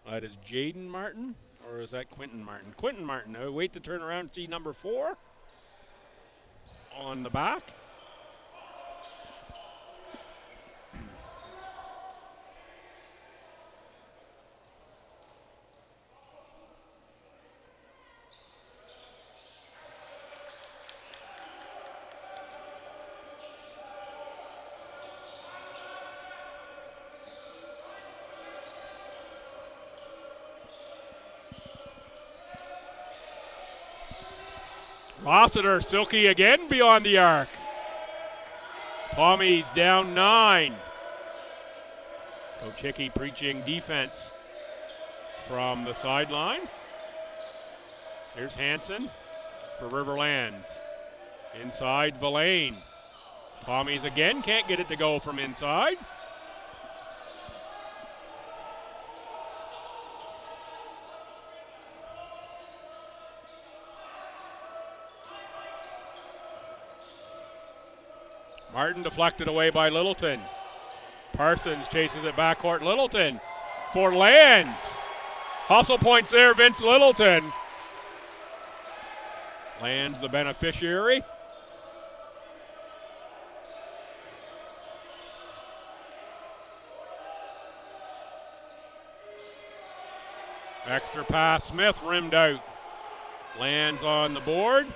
that is Jaden Martin. Or is that Quentin Martin? Quentin Martin. I wait to turn around and see number 4 on the back. Rossiter, Silky again beyond the arc. Tommy's down 9. Coach Hickey preaching defense from the sideline. Here's Hansen for Riverlands. Inside Villain. Tommy's again can't get it to go from inside. Martin deflected away by Littleton. Parsons chases it backcourt. Littleton for Lands. Hustle points there, Vince Littleton. Lands the beneficiary. Extra pass, Smith rimmed out. Lands on the board.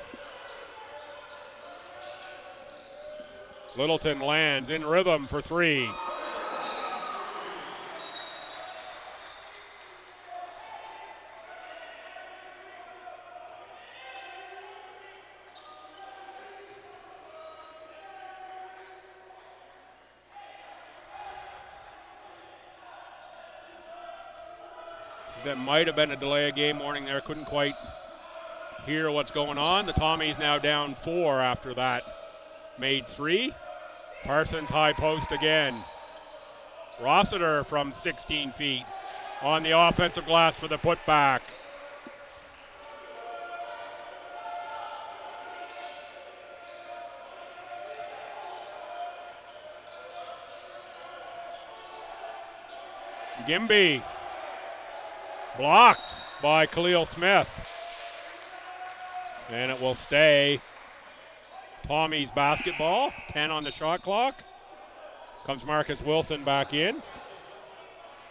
Littleton lands in rhythm for three. That might have been a delay of game warning there. Couldn't quite hear what's going on. The Tommies now down 4 after that. Made 3. Parsons high post again. Rossiter from 16 feet on the offensive glass for the putback. Gimby. Blocked by Khalil Smith. And it will stay Tommy's basketball. 10 on the shot clock. Comes Marcus Wilson back in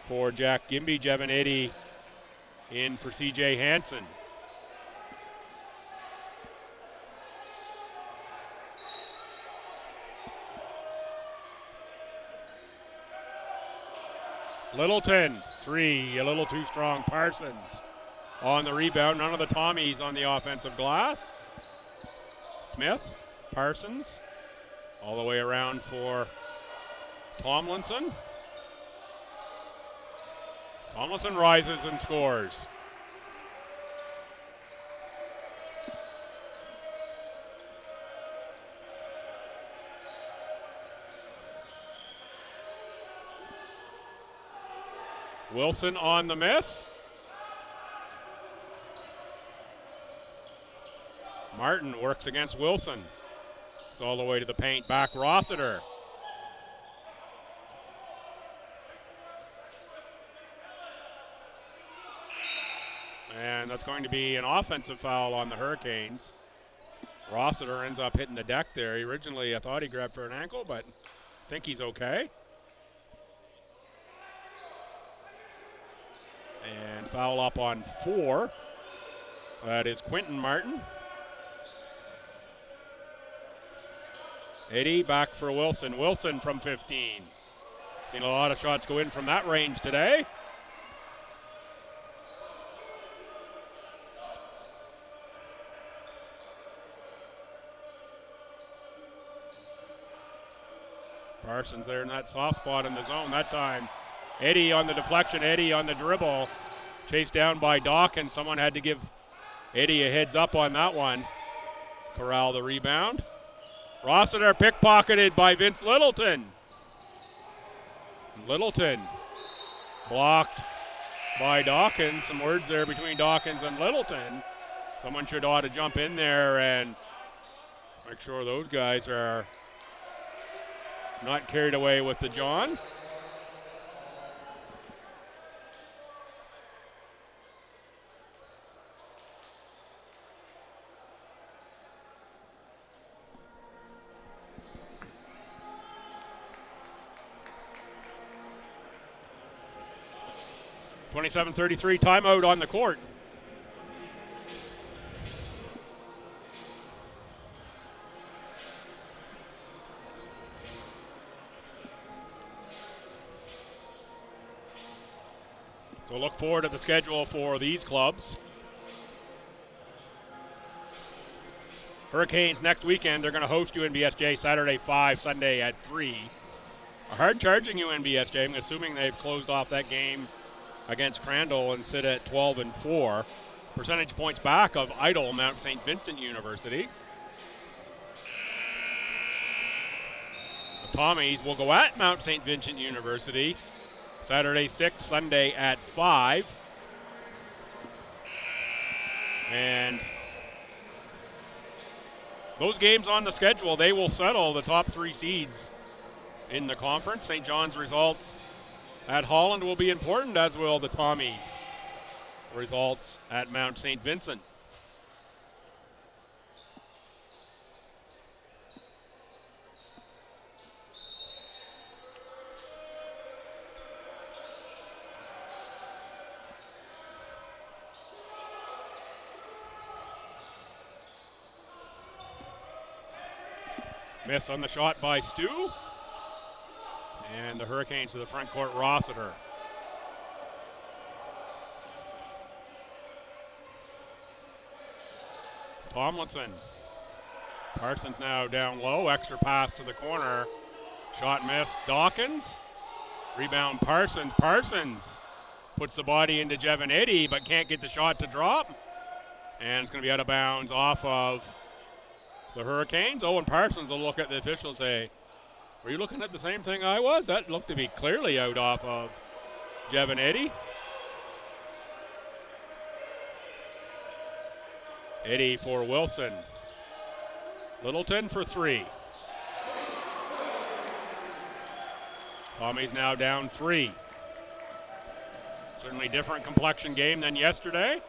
for Jack Gimby. Jevin Eddy in for CJ Hansen. Littleton, 3, a little too strong. Parsons on the rebound. None of the Tommies on the offensive glass. Smith, Parsons, all the way around for Tomlinson. Tomlinson rises and scores. Wilson on the miss. Martin works against Wilson. It's all the way to the paint. Back Rossiter. And that's going to be an offensive foul on the Hurricanes. Rossiter ends up hitting the deck there. Originally, I thought he grabbed for an ankle, but I think he's okay. And foul up on 4. That is Quentin Martin. Eddy back for Wilson. Wilson from 15. Seen a lot of shots go in from that range today. Parsons there in that soft spot in the zone that time. Eddy on the deflection, Eddy on the dribble. Chased down by Dawkins. Someone had to give Eddy a heads up on that one. Corral the rebound. Rossiter pickpocketed by Vince Littleton. Littleton blocked by Dawkins. Some words there between Dawkins and Littleton. Someone should ought to jump in there and make sure those guys are not carried away with the John. .27-33 timeout on the court. So look forward to the schedule for these clubs. Hurricanes next weekend, they're going to host UNBSJ Saturday 5, Sunday at 3. A hard-charging UNBSJ, I'm assuming they've closed off that game against Crandall and sit at 12-4. Percentage points back of idle Mount St. Vincent University. The Tommies will go at Mount St. Vincent University Saturday 6, Sunday at 5. And those games on the schedule, they will settle the top 3 seeds in the conference. St. John's results at Holland will be important, as will the Tommies' results at Mount St. Vincent. Miss on the shot by STU. And the Hurricanes to the front court, Rossiter. Tomlinson. Parsons now down low. Extra pass to the corner. Shot missed. Dawkins. Rebound Parsons. Parsons puts the body into Giovanetti, but can't get the shot to drop. And it's going to be out of bounds off of the Hurricanes. Owen Parsons will look at the official and say, were you looking at the same thing I was? That looked to be clearly out off of Giovanetti. Eddie for Wilson. Littleton for 3. Tommy's now down 3. Certainly different complexion game than yesterday.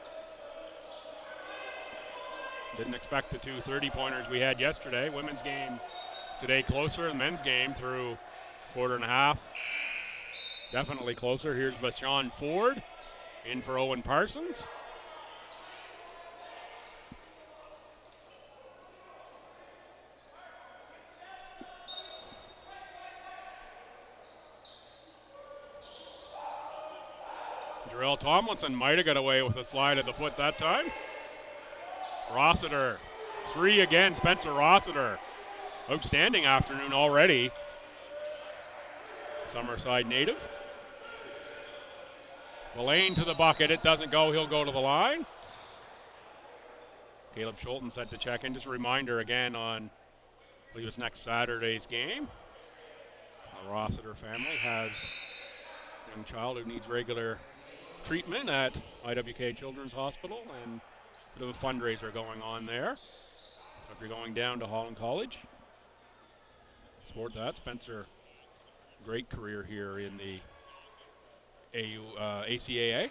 Didn't expect the 2 30-pointers we had yesterday. Women's game today closer, and men's game through quarter and a half definitely closer. Here's Vashon Ford in for Owen Parsons. Jarrell Tomlinson might have got away with a slide at the foot that time. Rossiter, 3 again, Spencer Rossiter. Outstanding afternoon already. Summerside native. Mullane to the bucket. It doesn't go. He'll go to the line. Caleb Schulten set to check in. Just a reminder again on, I believe it's next Saturday's game. The Rossiter family has a young child who needs regular treatment at IWK Children's Hospital, and a bit of a fundraiser going on there. So if you're going down to Holland College, support that. Spencer, great career here in the ACAA.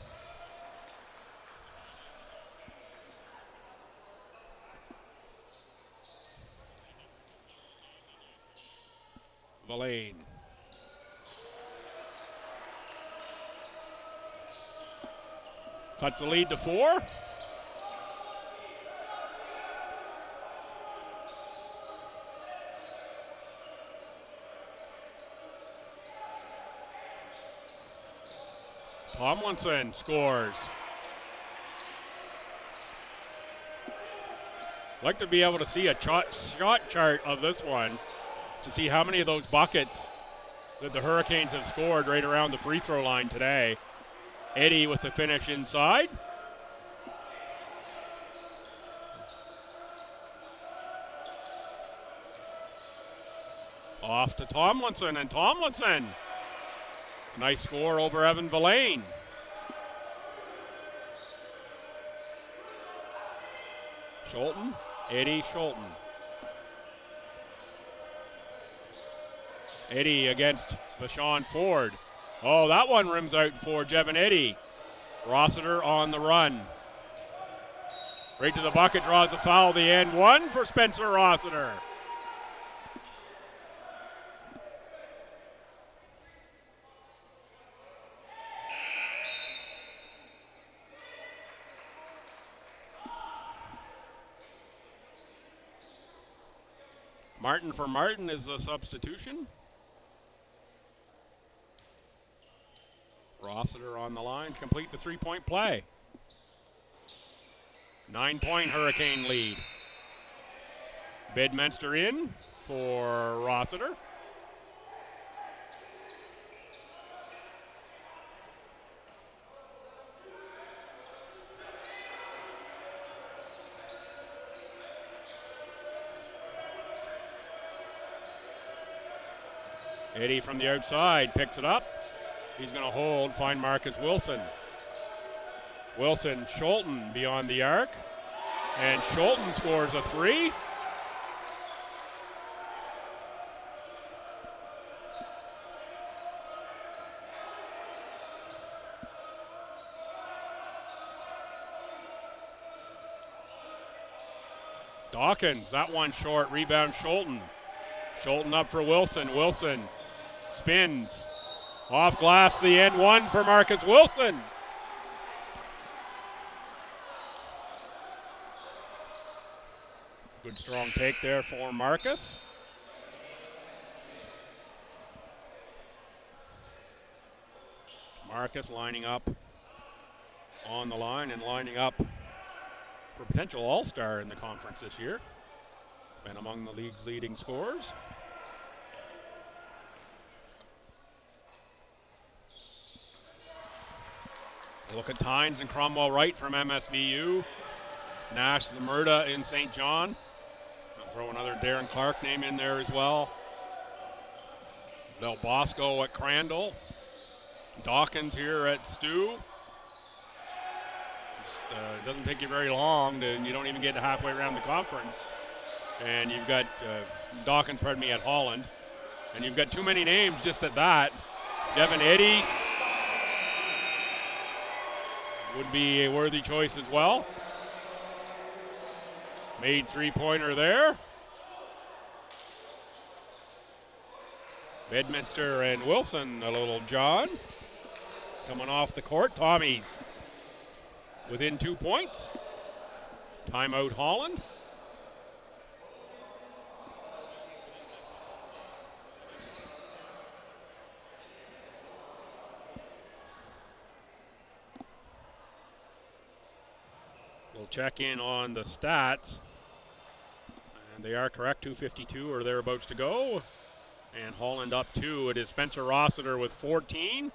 Mullane. Cuts the lead to 4. Tomlinson scores. Like to be able to see a shot chart of this one to see how many of those buckets that the Hurricanes have scored right around the free throw line today. Eddie with the finish inside. Off to Tomlinson, and Tomlinson. Nice score over Evan Villain. Schulten, Eddie Schulten. Eddie against Vashon Ford. Oh, that one rims out for Giovanetti. Rossiter on the run. Right to the bucket, draws a foul. The end one for Spencer Rossiter. Martin for Martin is the substitution. Rossiter on the line to complete the 3-point play. 9-point Hurricane lead. Bedminster in for Rossiter. Eddie from the outside picks it up. He's going to hold, find Marcus Wilson. Wilson, Schulten beyond the arc. And Schulten scores a 3. Dawkins, that one short. Rebound, Scholten. Scholten up for Wilson. Wilson spins. Off glass, the end one for Marcus Wilson. Good strong take there for Marcus. Marcus lining up on the line and lining up for potential all-star in the conference this year. Been among the league's leading scorers. Look at Tynes and Cromwell Wright from MSVU. Nash Zamurda in St. John. I'll throw another Darren Clark name in there as well. Del Bosco at Crandall. Dawkins here at STU. It doesn't take you very long, you don't even get halfway around the conference. And you've got Dawkins, at Holland. And you've got too many names just at that. Devin Eddy would be a worthy choice as well. Made three-pointer there. Bedminster and Wilson, a little John. Coming off the court, Tommies within 2 points. Timeout Holland. We'll check in on the stats. And they are correct, 2:52 or thereabouts to go. And Holland up 2. It is Spencer Rossiter with 14.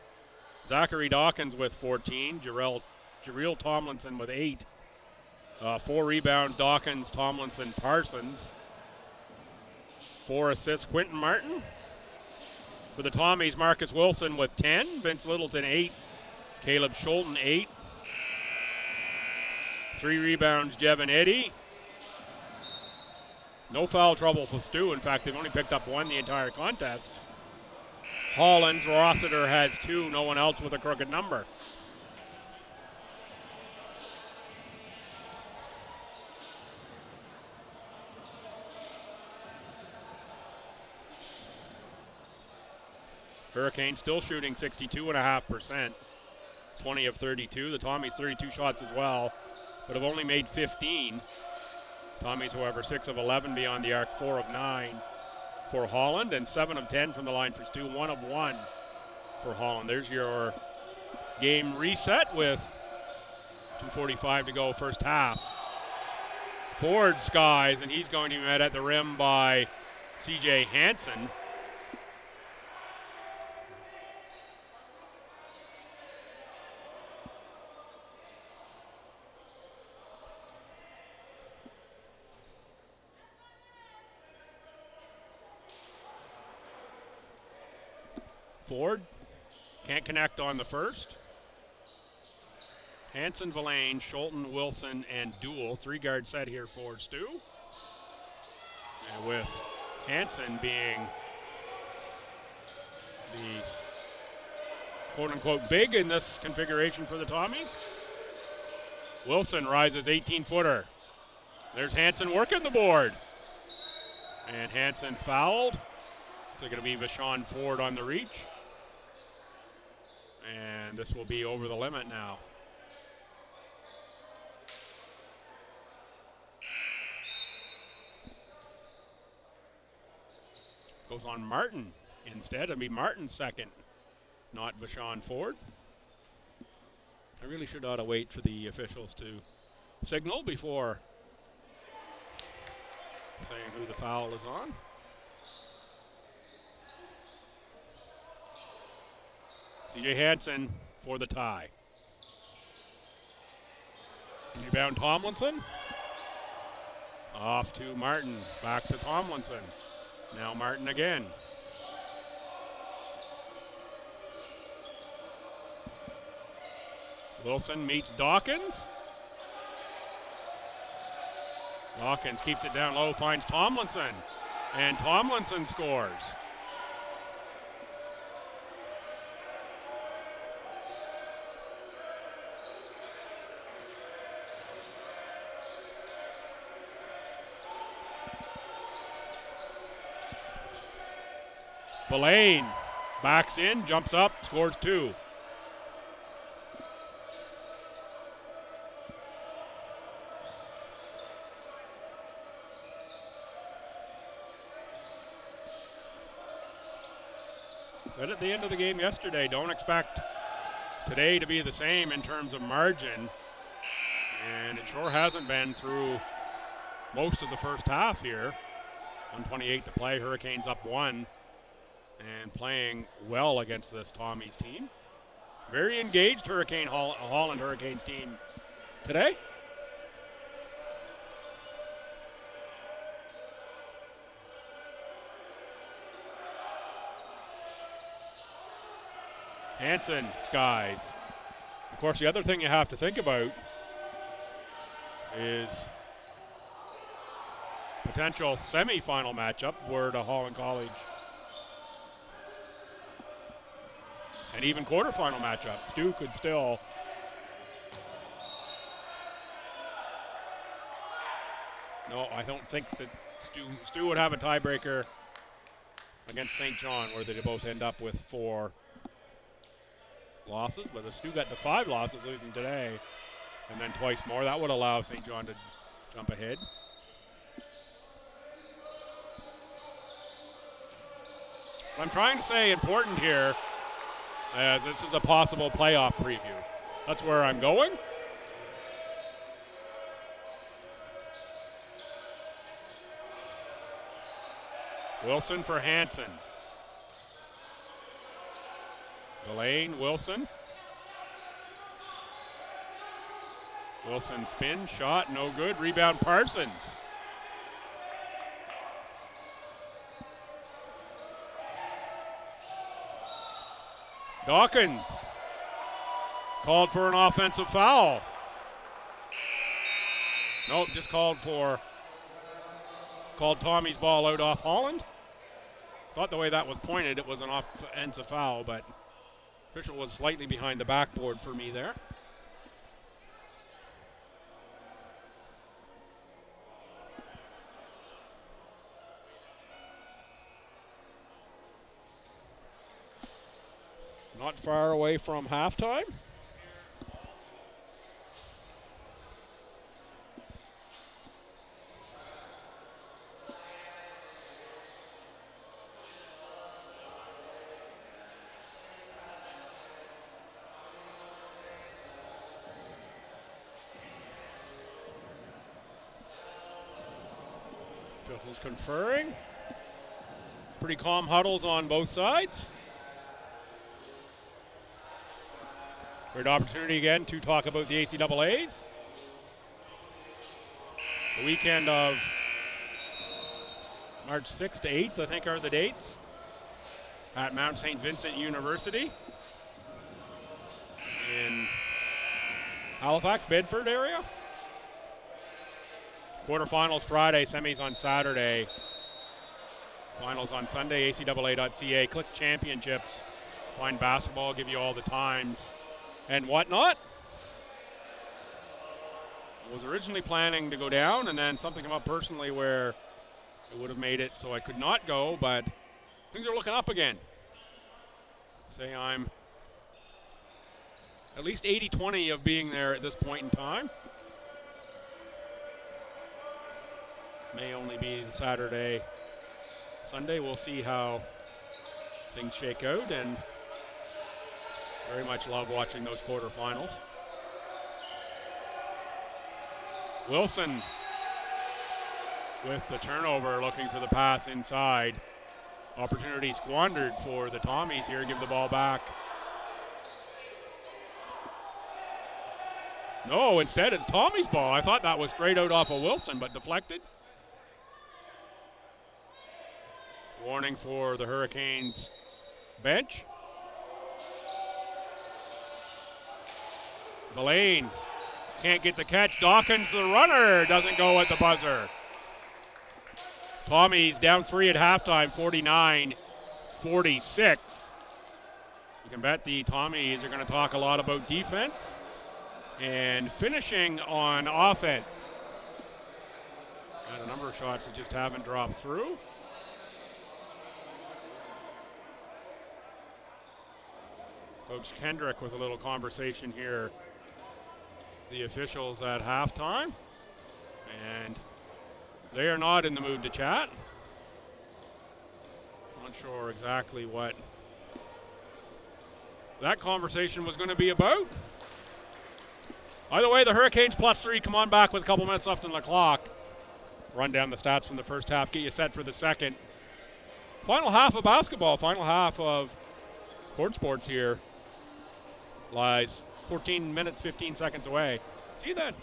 Zachary Dawkins with 14. Jarrell Tomlinson with 8. 4 rebounds, Dawkins, Tomlinson, Parsons. 4 assists, Quentin Martin. For the Tommies, Marcus Wilson with 10. Vince Littleton, 8. Caleb Scholten, 8. 3 rebounds, Jevin Eddy. No foul trouble for Stu. In fact, they've only picked up 1 the entire contest. Holland's Rossiter has 2. No one else with a crooked number. Hurricanes still shooting 62.5%. 20 of 32. The Tommies 32 shots as well, but have only made 15. Tommies, however, 6 of 11 beyond the arc, 4 of 9 for Holland, and 7 of 10 from the line for Stu, 1 of 1 for Holland. There's your game reset with 2:45 to go first half. Ford skies, and he's going to be met at the rim by C.J. Hansen. Ford can't connect on the first. Hansen, Villain, Scholten, Wilson, and Duell. 3-guard set here for Stu. And with Hansen being the quote-unquote big in this configuration for the Tommies. Wilson rises 18-footer. There's Hansen working the board. And Hansen fouled. It's going to be Vashon Ford on the reach. And this will be over the limit now. Goes on Martin instead. It'll be Martin's second, not Vashon Ford. I really should ought to wait for the officials to signal before saying who the foul is on. C.J. Hansen for the tie. Rebound Tomlinson. Off to Martin. Back to Tomlinson. Now Martin again. Wilson meets Dawkins. Dawkins keeps it down low, finds Tomlinson. And Tomlinson scores. Villain backs in, jumps up, scores 2. Said at the end of the game yesterday, don't expect today to be the same in terms of margin. And it sure hasn't been through most of the first half here. 1:28 to play, Hurricanes up 1 and playing well against this Tommies team. Very engaged Holland Hurricanes team today. Hansen skies. Of course, the other thing you have to think about is potential semifinal matchup were to Holland College. And even quarterfinal matchup. STU could still no, I don't think that STU would have a tiebreaker against St. John where they both end up with 4 losses, but the STU got to 5 losses losing today and then twice more. That would allow St. John to jump ahead. What I'm trying to say important here, as this is a possible playoff preview. That's where I'm going. Wilson for Hansen. Delane, Wilson. Wilson spin, shot, no good. Rebound Parsons. Dawkins called for an offensive foul. Nope, just called Tommy's ball out off Holland. Thought the way that was pointed, it was an offensive foul, but official was slightly behind the backboard for me there. Not far away from halftime. Officials conferring. Pretty calm huddles on both sides. Great opportunity again to talk about the ACAAs. The weekend of March 6th to 8th, I think, are the dates at Mount St. Vincent University in Halifax, Bedford area. Quarterfinals Friday, semis on Saturday. Finals on Sunday, acaa.ca. Click championships. Find basketball, give you all the times and whatnot. I was originally planning to go down, and then something came up personally where it would have made it so I could not go, but things are looking up again. Say I'm at least 80-20 of being there at this point in time. May only be Saturday, Sunday. We'll see how things shake out, and very much love watching those quarterfinals. Wilson with the turnover, looking for the pass inside. Opportunity squandered for the Tommies here. Give the ball back. No, instead it's Tommy's ball. I thought that was straight out off of Wilson, but deflected. Warning for the Hurricanes bench. Delane can't get the catch. Dawkins, the runner, doesn't go at the buzzer. Tommy's down 3 at halftime, 49-46. You can bet the Tommies are going to talk a lot about defense and finishing on offense. And a number of shots that just haven't dropped through. Coach Kendrick with a little conversation here. The officials at halftime, and they are not in the mood to chat. Not sure exactly what that conversation was going to be about. Either way, the Hurricanes +3 come on back with a couple minutes left on the clock. Run down the stats from the first half, get you set for the second. Final half of basketball, final half of Court Sports here lies 14 minutes, 15 seconds away. See you then.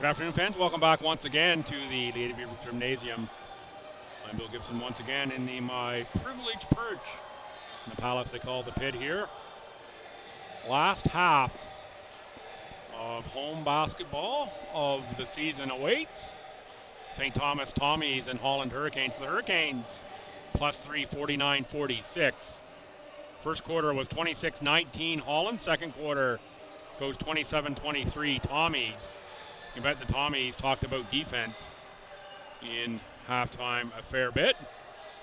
Good afternoon, fans. Welcome back once again to the Lady Beaver Gymnasium. I'm Bill Gibson once again in my privileged perch in the palace they call the pit here. Last half of home basketball of the season awaits. St. Thomas Tommies and Holland Hurricanes. The Hurricanes +3, 49-46. First quarter was 26-19 Holland. Second quarter goes 27-23 Tommies. You bet the Tommies talked about defense in halftime a fair bit.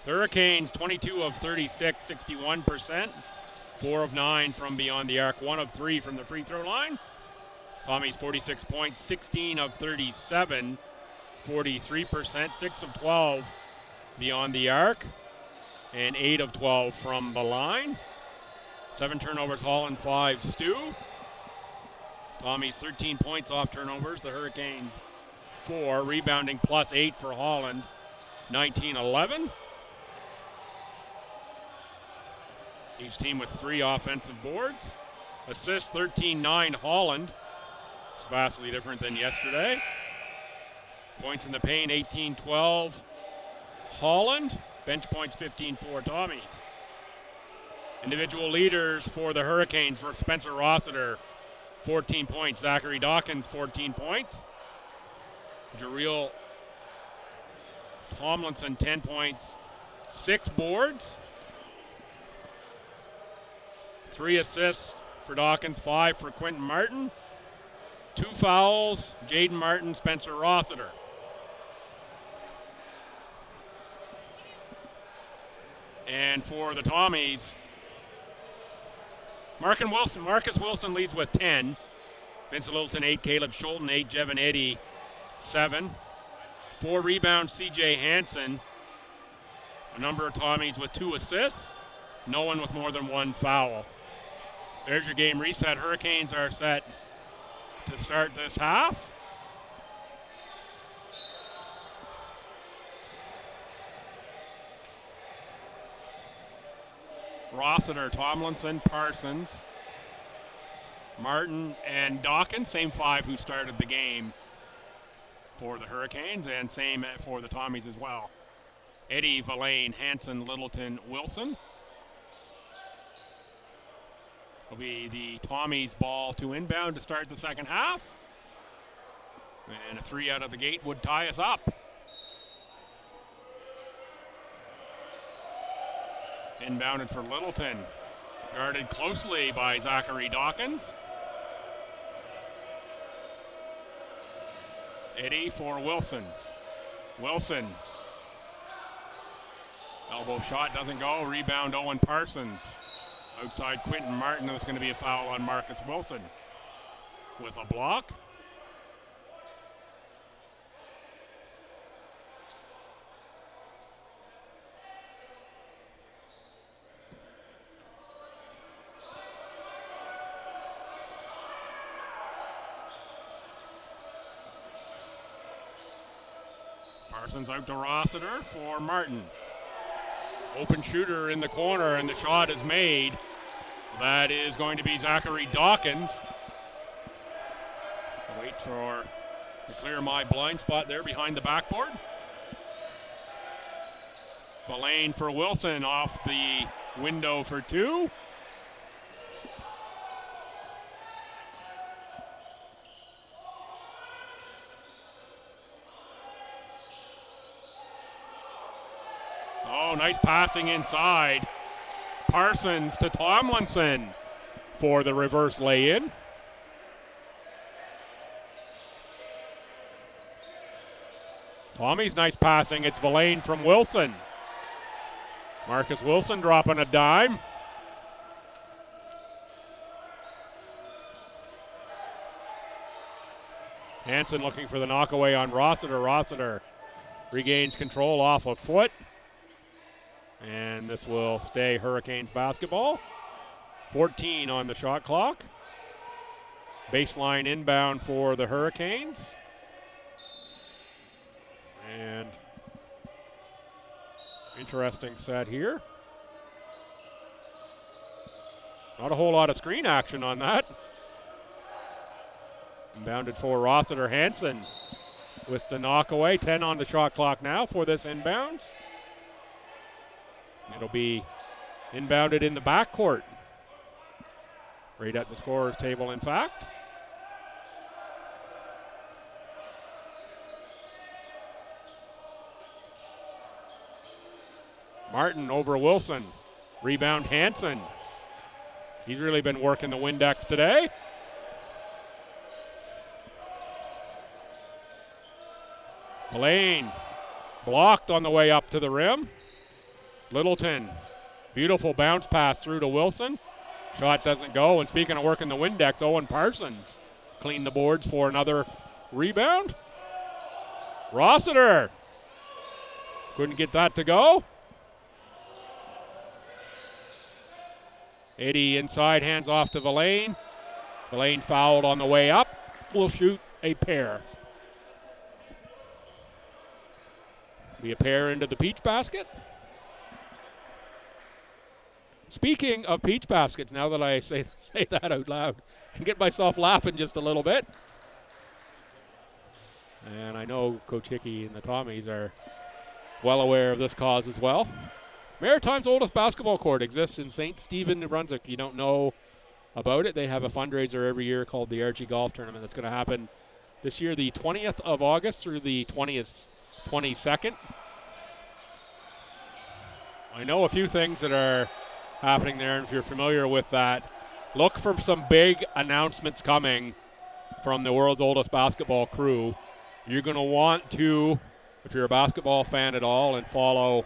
The Hurricanes 22 of 36, 61%. 4 of 9 from beyond the arc, 1 of 3 from the free throw line. Tommies 46 points, 16 of 37, 43%, 6 of 12 beyond the arc, and 8 of 12 from the line. 7 turnovers, Holland, 5 STU. Tommies 13 points off turnovers. The Hurricanes 4, rebounding +8 for Holland, 19-11. Each team with 3 offensive boards. Assists 13-9 Holland. It's vastly different than yesterday. Points in the paint 18-12 Holland. Bench points 15-4 Tommies. Individual leaders for the Hurricanes for Spencer Rossiter, 14 points. Zachary Dawkins, 14 points. Jareel Tomlinson, 10 points, 6 boards. 3 assists for Dawkins, 5 for Quentin Martin. 2 fouls, Jaden Martin, Spencer Rossiter. And for the Tommies, Marcus Wilson leads with 10. Vincent Littleton 8, Caleb Schulten 8, Jevon Eddy 7. 4 rebounds, CJ Hansen. A number of Tommies with 2 assists. No one with more than 1 foul. There's your game reset. Hurricanes are set to start this half. Rossiter, Tomlinson, Parsons, Martin, and Dawkins, same 5 who started the game for the Hurricanes, and same for the Tommies as well. Eddy, Verlaine, Hansen, Littleton, Wilson. Will be the Tommies' ball to inbound to start the second half. And a 3 out of the gate would tie us up. Inbounded for Littleton. Guarded closely by Zachary Dawkins. Eddy for Wilson. Wilson. Elbow shot doesn't go. Rebound Owen Parsons. Outside Quentin Martin. There's going to be a foul on Marcus Wilson with a block. Parsons out to Rossiter for Martin. Open shooter in the corner, and the shot is made. That is going to be Zachary Dawkins. Wait for to clear my blind spot there behind the backboard. Verlaine for Wilson off the window for 2. Oh, nice passing inside. Parsons to Tomlinson for the reverse lay-in. Tommy's nice passing. It's Verlaine from Wilson. Marcus Wilson dropping a dime. Hansen looking for the knockaway on Rossiter. Rossiter regains control off a foot. And this will stay Hurricanes basketball. 14 on the shot clock. Baseline inbound for the Hurricanes. And interesting set here. Not a whole lot of screen action on that. Inbounded for Rossiter. Hansen with the knockaway. 10 on the shot clock now for this inbounds. It'll be inbounded in the backcourt. Right at the scorer's table, in fact. Martin over Wilson. Rebound Hansen. He's really been working the Windex today. Lane blocked on the way up to the rim. Littleton, beautiful bounce pass through to Wilson. Shot doesn't go, and speaking of working the Windex, Owen Parsons cleaned the boards for another rebound. Rossiter couldn't get that to go. Eddie inside, hands off to Villain. Villain fouled on the way up. Will shoot a pair. Be a pair into the peach basket. Speaking of peach baskets, now that I say that out loud, and get myself laughing just a little bit. And I know Coach Hickey and the Tommies are well aware of this cause as well. Maritime's oldest basketball court exists in St. Stephen, New Brunswick. You don't know about it. They have a fundraiser every year called the Archie Golf Tournament that's going to happen this year, the 20th of August through the 22nd. I know a few things that are happening there, and if you're familiar with that, look for some big announcements coming from the world's oldest basketball crew. You're going to want to, if you're a basketball fan at all, and follow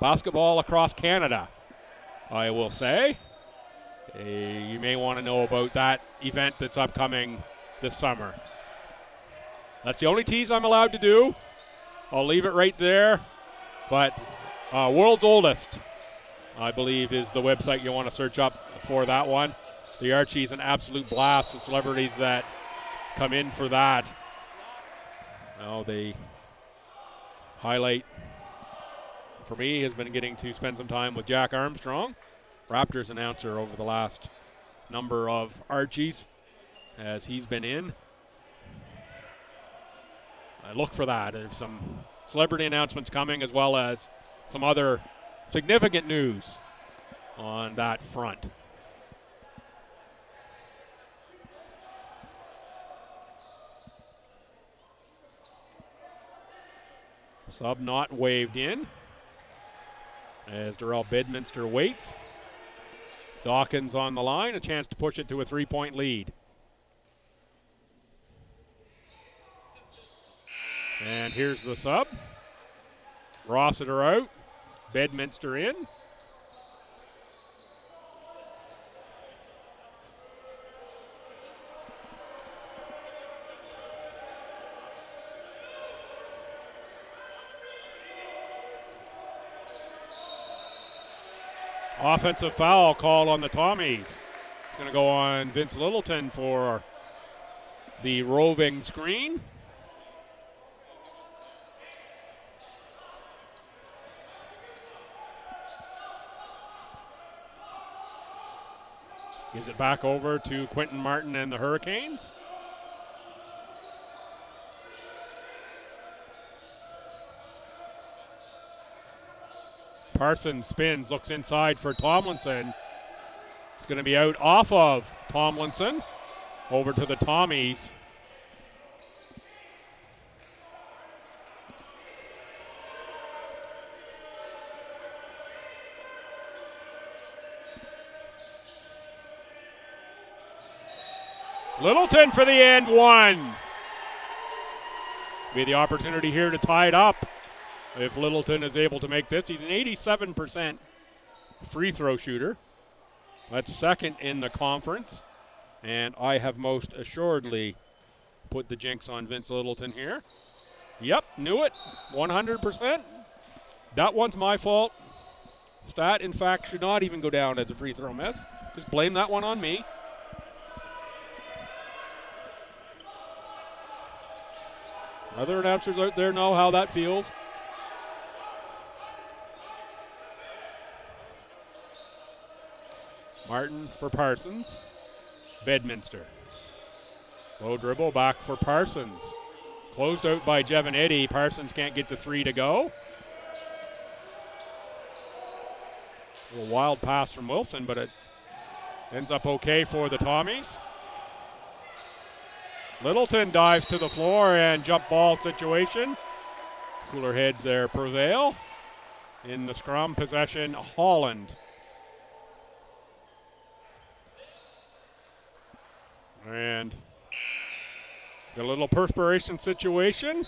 basketball across Canada, I will say. You may want to know about that event that's upcoming this summer. That's the only tease I'm allowed to do. I'll leave it right there. But world's oldest, I believe, is the website you want to search up for that one. The Archie's an absolute blast. The celebrities that come in for that, well, the highlight for me has been getting to spend some time with Jack Armstrong, Raptors announcer over the last number of Archies as he's been in. I look for that. There's some celebrity announcements coming, as well as some other significant news on that front. Sub not waved in as Darrell Bedminster waits. Dawkins on the line, a chance to push it to a 3-point lead. And here's the sub. Rossiter out, Bedminster in. Offensive foul called on the Tommies. It's going to go on Vince Littleton for the roving screen. Gives it back over to Quentin Martin and the Hurricanes. Parsons spins, looks inside for Tomlinson. It's going to be out off of Tomlinson. Over to the Tommies. Littleton for the end one. Be the opportunity here to tie it up. If Littleton is able to make this, he's an 87% free throw shooter. That's second in the conference. And I have most assuredly put the jinx on Vince Littleton here. Yep, knew it, 100%. That one's my fault. Stat, in fact, should not even go down as a free throw miss. Just blame that one on me. Other announcers out there know how that feels. Martin for Parsons. Bedminster. Low dribble back for Parsons. Closed out by Jevanetti. Parsons can't get the three to go. A little wild pass from Wilson, but it ends up okay for the Tommies. Littleton dives to the floor and jump ball situation. Cooler heads there prevail. In the scrum possession, Holland. And a little perspiration situation.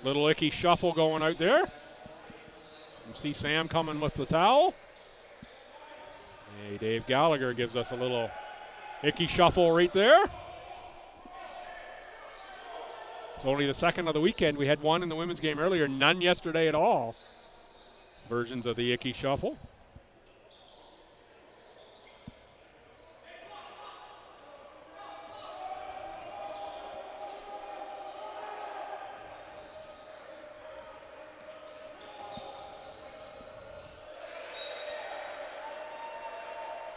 Little icky shuffle going out there. You see Sam coming with the towel. Hey, Dave Gallagher gives us a little icky shuffle right there. It's only the second of the weekend. We had one in the women's game earlier, none yesterday at all. Versions of the icky shuffle.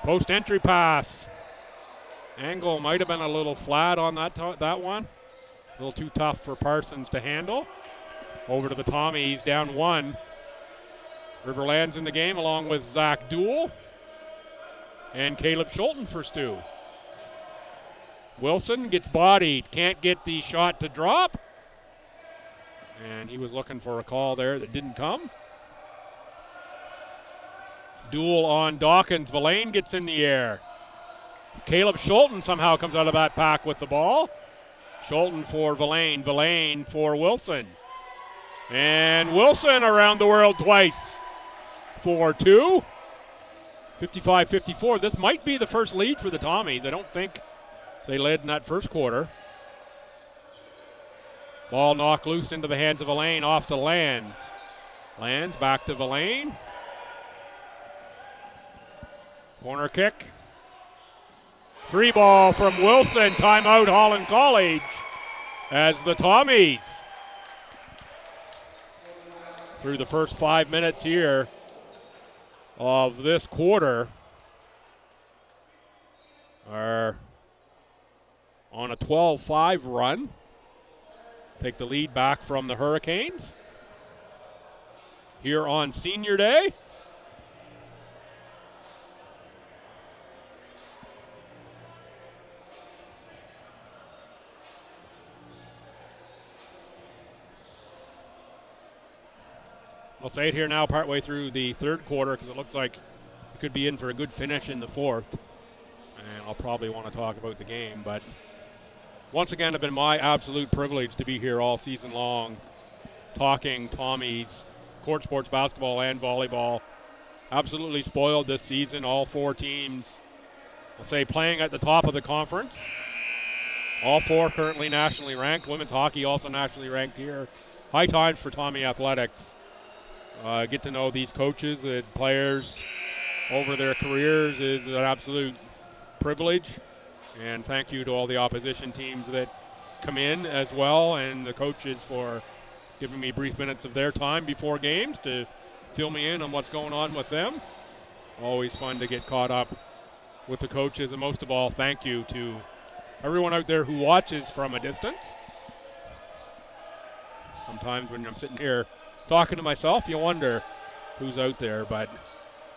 Post entry pass. Angle might have been a little flat on that one. A little too tough for Parsons to handle. Over to the Tommies, down one. Riverland's in the game along with Zach Duell and Caleb Schulten for Stu. Wilson gets bodied, can't get the shot to drop. And he was looking for a call there that didn't come. Duel on Dawkins. Villain gets in the air. Caleb Schulten somehow comes out of that pack with the ball. Schulten for Villain. Villain for Wilson. And Wilson around the world twice for two. 55-54. This might be the first lead for the Tommies. I don't think they led in that first quarter. Ball knocked loose into the hands of Villain, off to Lands. Lands back to Villain. Corner kick. Three ball from Wilson. Timeout Holland College as the Tommies, through the first 5 minutes here of this quarter, are on a 12-5 run. Take the lead back from the Hurricanes here on Senior Day. I'll say it here now partway through the third quarter because it looks like we could be in for a good finish in the fourth. And I'll probably want to talk about the game. But once again, it's been my absolute privilege to be here all season long talking Tommies, court sports basketball and volleyball. Absolutely spoiled this season. All four teams, I'll say, playing at the top of the conference. All four currently nationally ranked. Women's hockey also nationally ranked here. High times for Tommy Athletics. Get to know these coaches and players over their careers is an absolute privilege. And thank you to all the opposition teams that come in as well, and the coaches for giving me brief minutes of their time before games to fill me in on what's going on with them. Always fun to get caught up with the coaches, and most of all, thank you to everyone out there who watches from a distance. Sometimes when I'm sitting here talking to myself, you wonder who's out there, but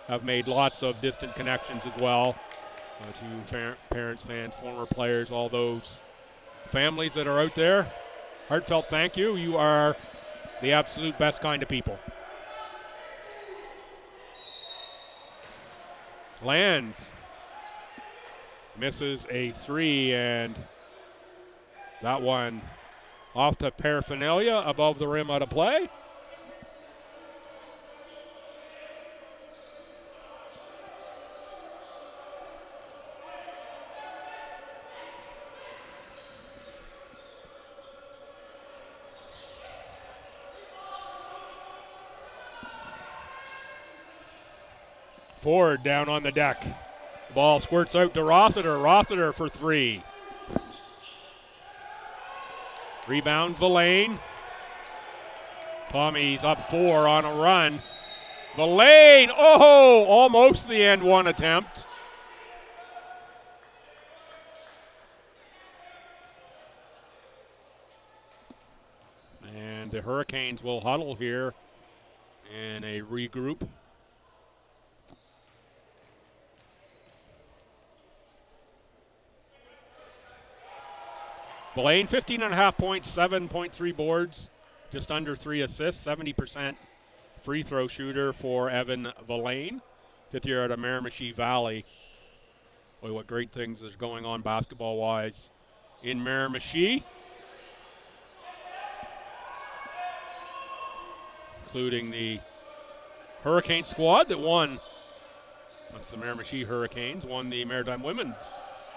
I've made lots of distant connections as well to parents, fans, former players, all those families that are out there. Heartfelt thank you. You are the absolute best kind of people. Lands misses a three, and that one off to paraphernalia above the rim out of play. Ford down on the deck. The ball squirts out to Rossiter. Rossiter for three. Rebound, Villain. Tommy's up four on a run. Villain, oh, almost the end one attempt. And the Hurricanes will huddle here in a regroup. Villain, 15.5 points, 7.3 boards, just under 3 assists, 70% free throw shooter for Evan Villain, fifth year out of Miramichi Valley. Boy, what great things is going on basketball-wise in Miramichi, including the Hurricane squad that won. That's the Miramichi Hurricanes, won the Maritime Women's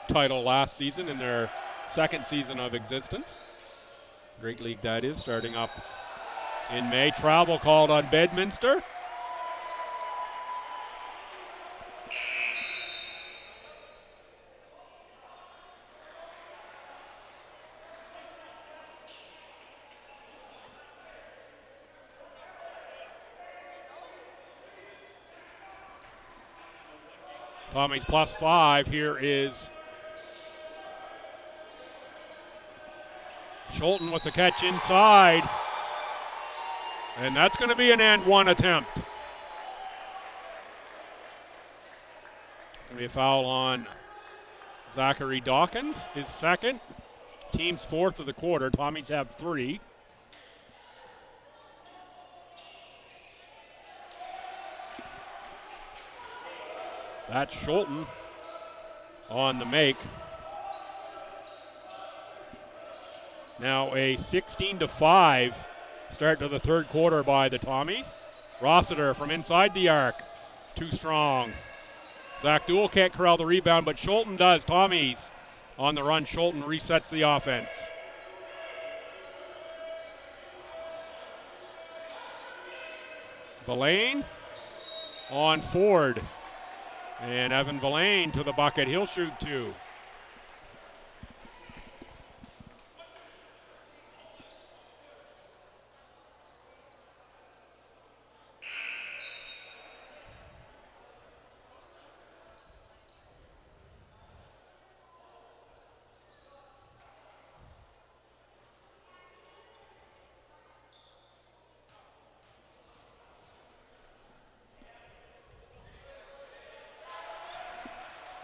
title last season in their second season of existence. Great league that is, starting up in May. Travel called on Bedminster. Tommy's +5. Here is Schulten with the catch inside. And that's going to be an and one attempt. Going to be a foul on Zachary Dawkins, his second. Team's fourth of the quarter. Tommies have 3. That's Schulten on the make. Now a 16-5 start to the third quarter by the Tommies. Rossiter from inside the arc, too strong. Zach Duell can't corral the rebound, but Schulten does. Tommies on the run. Schulten resets the offense. Villain on Ford. And Evan Villain to the bucket. He'll shoot 2.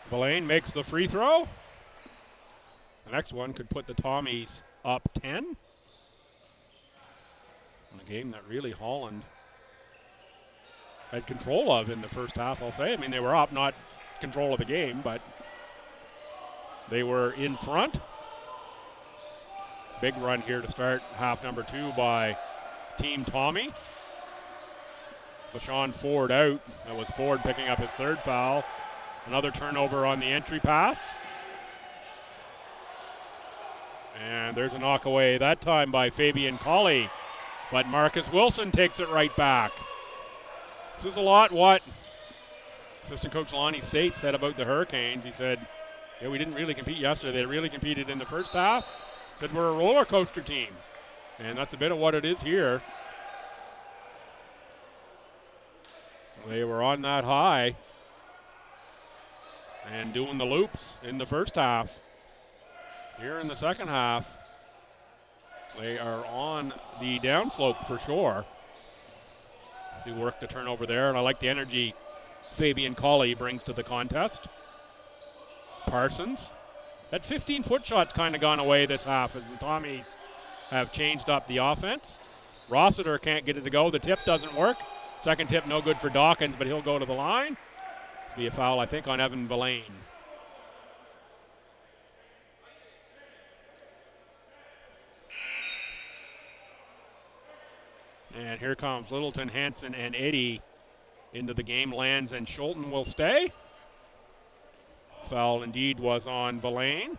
Villain makes the free throw. The next one could put the Tommies up 10. In a game that really Holland had control of in the first half, I'll say. I mean, they were up, not control of the game, but they were in front. Big run here to start half number 2 by Team Tommy. LaShawn Ford out. That was Ford picking up his 3rd foul. Another turnover on the entry pass. And there's a knock away, that time by Fabian Colley. But Marcus Wilson takes it right back. This is a lot what assistant coach Lonnie State said about the Hurricanes. He said, yeah, we didn't really compete yesterday. They really competed in the first half. Said we're a roller coaster team. And that's a bit of what it is here. They were on that high and doing the loops in the first half. Here in the second half, they are on the downslope for sure. They work the turnover there, and I like the energy Fabian Colley brings to the contest. Parsons. That 15-foot shot's kind of gone away this half as the Tommies have changed up the offense. Rossiter can't get it to go. The tip doesn't work. Second tip no good for Dawkins, but he'll go to the line. Be a foul, I think, on Evan Villain. And here comes Littleton, Hansen, and Eddy into the game. Lands and Schulten will stay. Foul indeed was on Villain.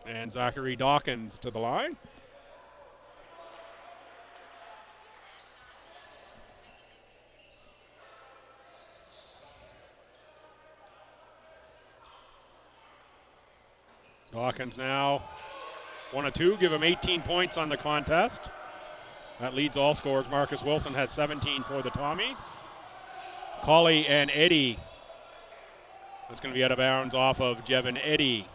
And Zachary Dawkins to the line. Dawkins now 1 of 2, give him 18 points on the contest. That leads all scorers. Marcus Wilson has 17 for the Tommies. Colley and Eddy. That's going to be out of bounds off of Jevin Eddy.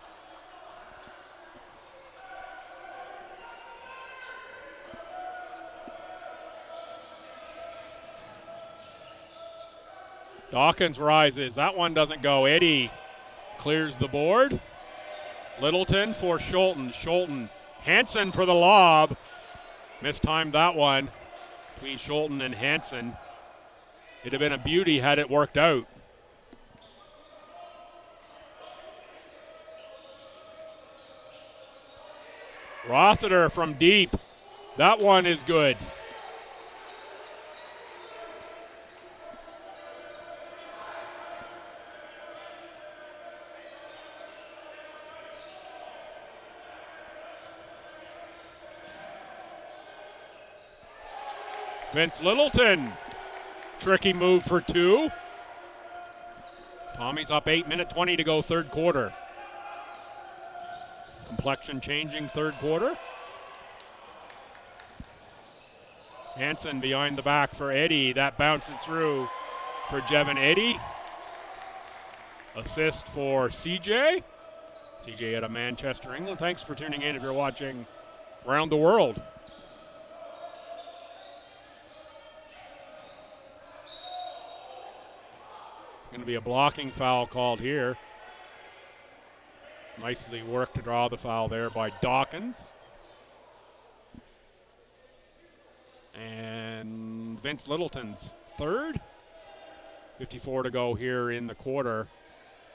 Dawkins rises. That one doesn't go. Eddy clears the board. Littleton for Schulten. Schulten. Hansen for the lob. Mistimed that one between Schulten and Hansen. It'd have been a beauty had it worked out. Rossiter from deep. That one is good. Vince Littleton. Tricky move for two. Tommy's up 8:20 to go third quarter. Complexion changing third quarter. Hansen behind the back for Eddy. That bounces through for Jevon Eddy. Assist for CJ. CJ out of Manchester, England. Thanks for tuning in if you're watching around the world. Going to be a blocking foul called here. Nicely worked to draw the foul there by Dawkins. And Vince Littleton's third. 54 to go here in the quarter.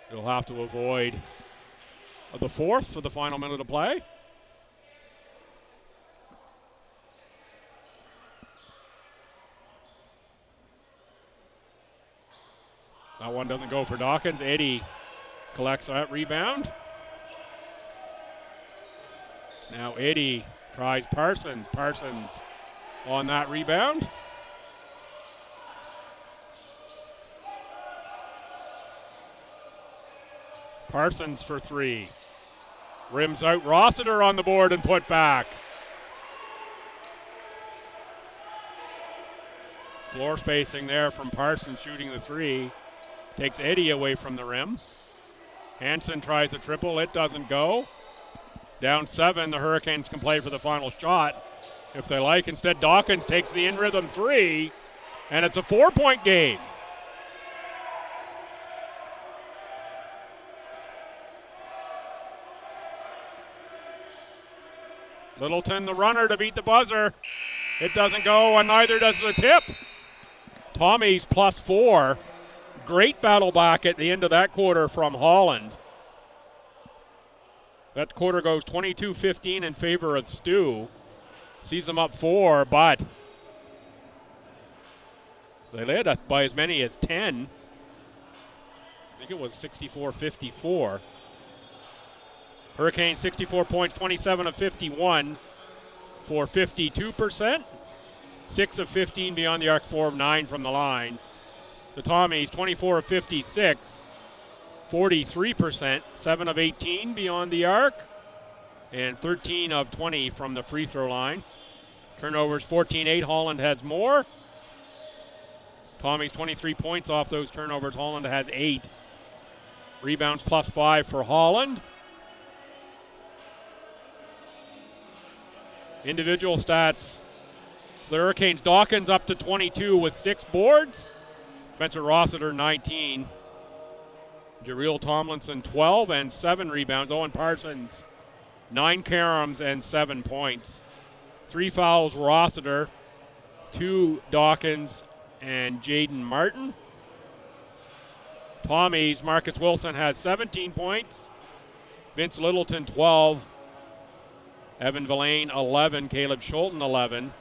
He'll have to avoid the fourth for the final minute of play. That one doesn't go for Dawkins. Eddy collects that rebound. Now Eddy tries Parsons. Parsons on that rebound. Parsons for three. Rims out. Rossiter on the board and put back. Floor spacing there from Parsons shooting the three. Takes Eddy away from the rim. Hansen tries a triple. It doesn't go. Down 7. The Hurricanes can play for the final shot if they like. Instead, Dawkins takes the in-rhythm three, and it's a 4-point game. Littleton, the runner, to beat the buzzer. It doesn't go, and neither does the tip. Tommy's +4. Great battle back at the end of that quarter from Holland. That quarter goes 22-15 in favor of STU. Sees them up 4, but they led by as many as 10. I think it was 64-54. Hurricanes 64 points, 27 of 51 for 52%. 6 of 15 beyond the arc, 4 of 9 from the line. The Tommies 24 of 56, 43%, 7 of 18 beyond the arc, and 13 of 20 from the free throw line. Turnovers 14-8, Holland has more. Tommies 23 points off those turnovers, Holland has 8. Rebounds +5 for Holland. Individual stats, the Hurricanes, Dawkins up to 22 with 6 boards. Spencer Rossiter 19. Jareel Tomlinson 12 and 7 rebounds. Owen Parsons 9 caroms and 7 points. 3 fouls Rossiter, 2 Dawkins and Jaden Martin. Tommy's Marcus Wilson has 17 points. Vince Littleton 12. Evan Villain 11. Caleb Schulten 11.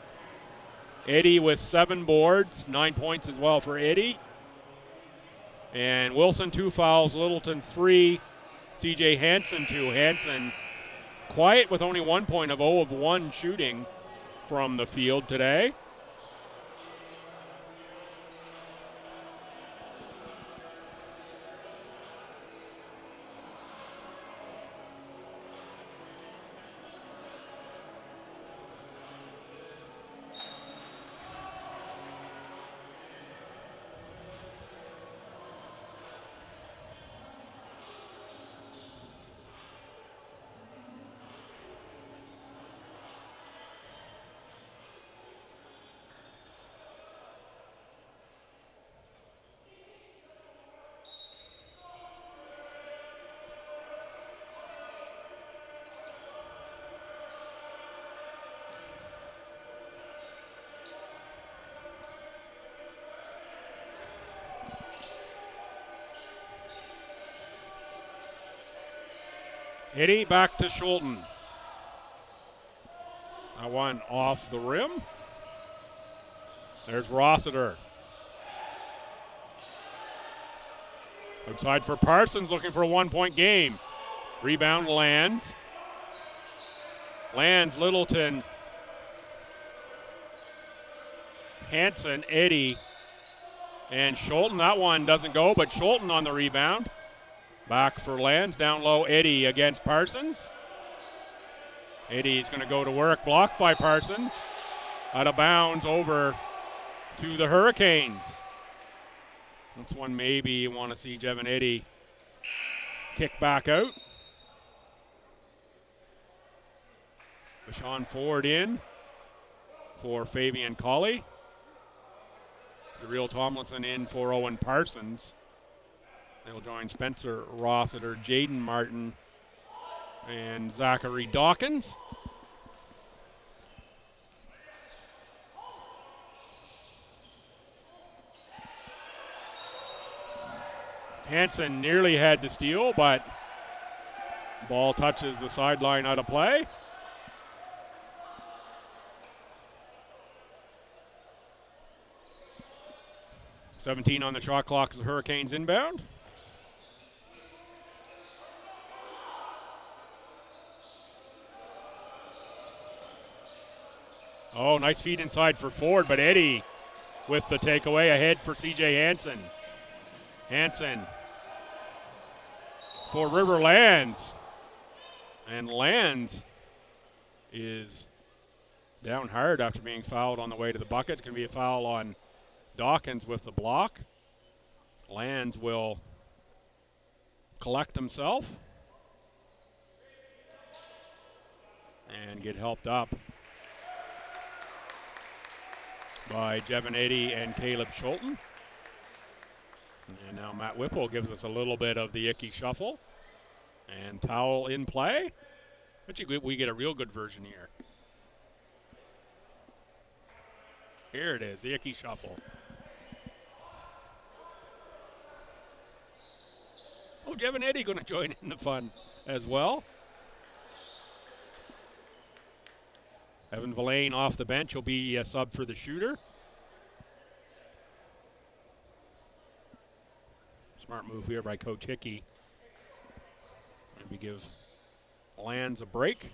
Eddy with 7 boards, 9 points as well for Eddy. And Wilson 2 fouls, Littleton 3, CJ Hansen 2. Hansen quiet with only 1 point of 0 of 1 shooting from the field today. Eddy back to Schulten. That one off the rim. There's Rossiter. Outside for Parsons, looking for a 1-point game. Rebound lands. Littleton. Hansen, Eddy, and Schulten. That one doesn't go, but Schulten on the rebound. Back for Lands, down low, Eddy against Parsons. Eddy's going to go to work, blocked by Parsons. Out of bounds over to the Hurricanes. That's one maybe you want to see Jevon Eddy kick back out. Bashawn Ford in for Fabian Colley. Daryl Tomlinson in for Owen Parsons. They'll join Spencer Rossiter, Jaden Martin, and Zachary Dawkins. Hansen nearly had the steal, but ball touches the sideline out of play. .17 on the shot clock as the Hurricanes inbound. Oh, nice feed inside for Ford, but Eddy with the takeaway ahead for C.J. Hansen. Hansen for River Lands. And Lands is down hard after being fouled on the way to the bucket. It's going to be a foul on Dawkins with the block. Lands will collect himself and get helped up by Jevon Eddy and Caleb Schulten. And now Matt Whipple gives us a little bit of the icky shuffle. And towel in play. But we get a real good version here. Here it is, the icky shuffle. Oh, Jevon Eddy going to join in the fun as well. Evan Villain off the bench. He'll be a sub for the shooter. Smart move here by Coach Hickey. Maybe give Lands a break.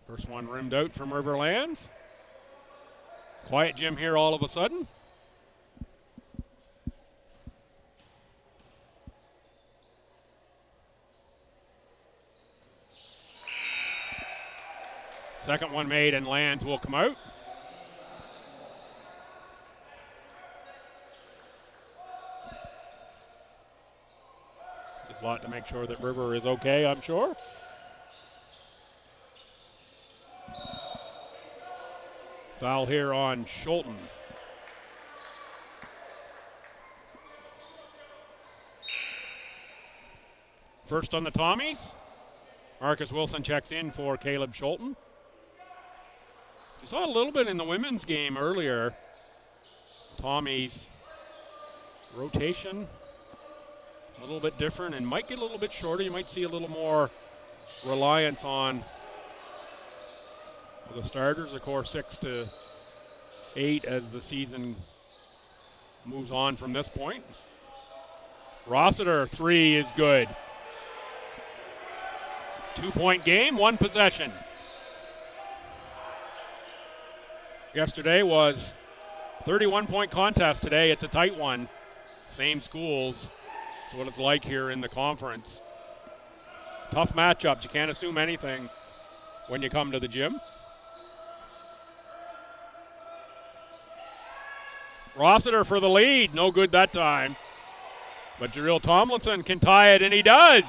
First one rimmed out from River Lands. Quiet Jim here all of a sudden. Second one made and Lands will come out. This is a lot to make sure that River is okay, I'm sure. Foul here on Schulten. First on the Tommies. Marcus Wilson checks in for Caleb Schulten. You saw a little bit in the women's game earlier. Tommies rotation a little bit different and might get a little bit shorter. You might see a little more reliance on the starters, of course, 6 to 8 as the season moves on from this point. Rossiter, 3 is good. 2-point game, 1 possession. Yesterday was 31-point contest. Today it's a tight one. Same schools. That's what it's like here in the conference. Tough matchups. You can't assume anything when you come to the gym. Rossiter for the lead. No good that time. But Daryl Tomlinson can tie it, and he does.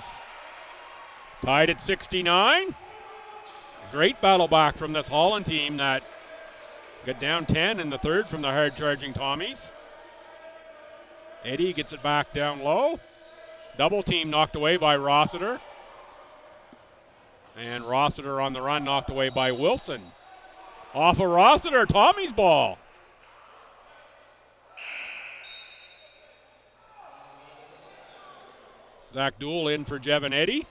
Tied at 69. Great battle back from this Holland team that got down 10 in the third from the hard-charging Tommies. Eddy gets it back down low. Double team knocked away by Rossiter. And Rossiter on the run knocked away by Wilson. Off of Rossiter, Tommy's ball. Zach Dool in for Jevin Eddy.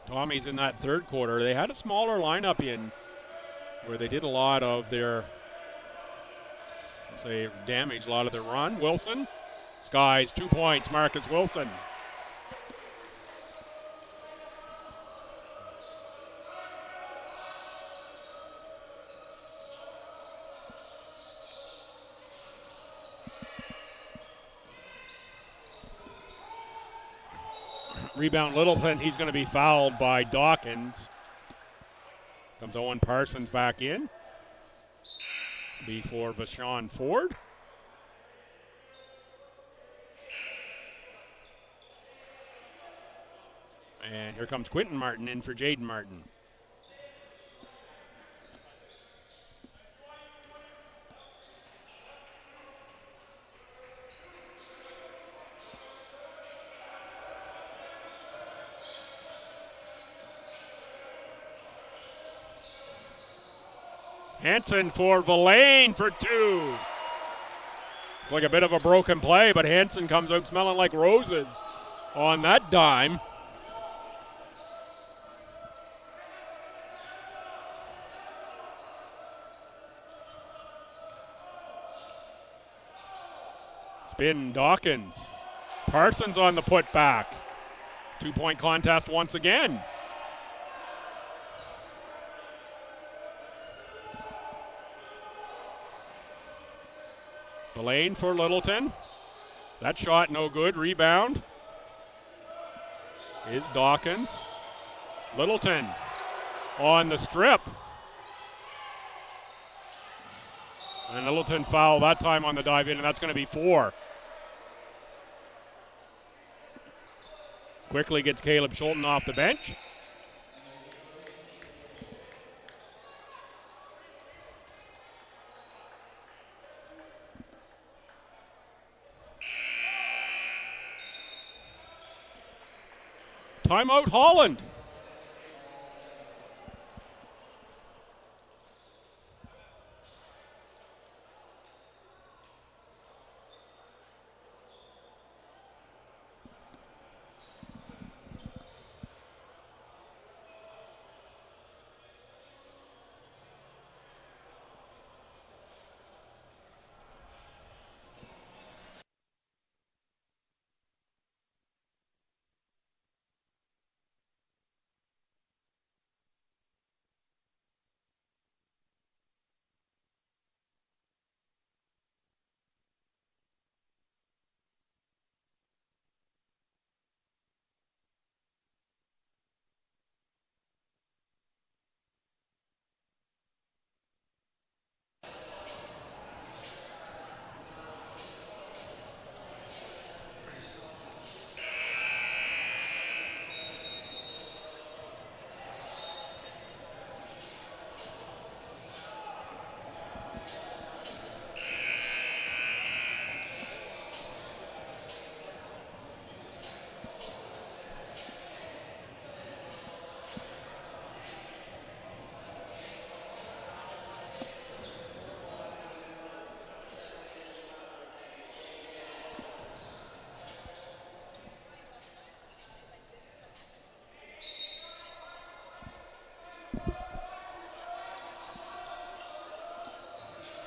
Tommy's in that third quarter. They had a smaller lineup in where they did a lot of their, damage a lot of their run. Wilson, Skies, 2 points, Marcus Wilson. Rebound Littleton, he's going to be fouled by Dawkins. Comes Owen Parsons back in. Before Vashon Ford. And here comes Quentin Martin in for Jaden Martin. Hansen for Villain for 2. Like a bit of a broken play, but Hansen comes out smelling like roses on that dime. Spin Dawkins. Parsons on the putback. 2-point contest once again. Lane for Littleton. That shot no good. Rebound is Dawkins. Littleton on the strip. And Littleton foul that time on the dive in, and that's going to be 4. Quickly gets Caleb Schulten off the bench. Timeout Holland.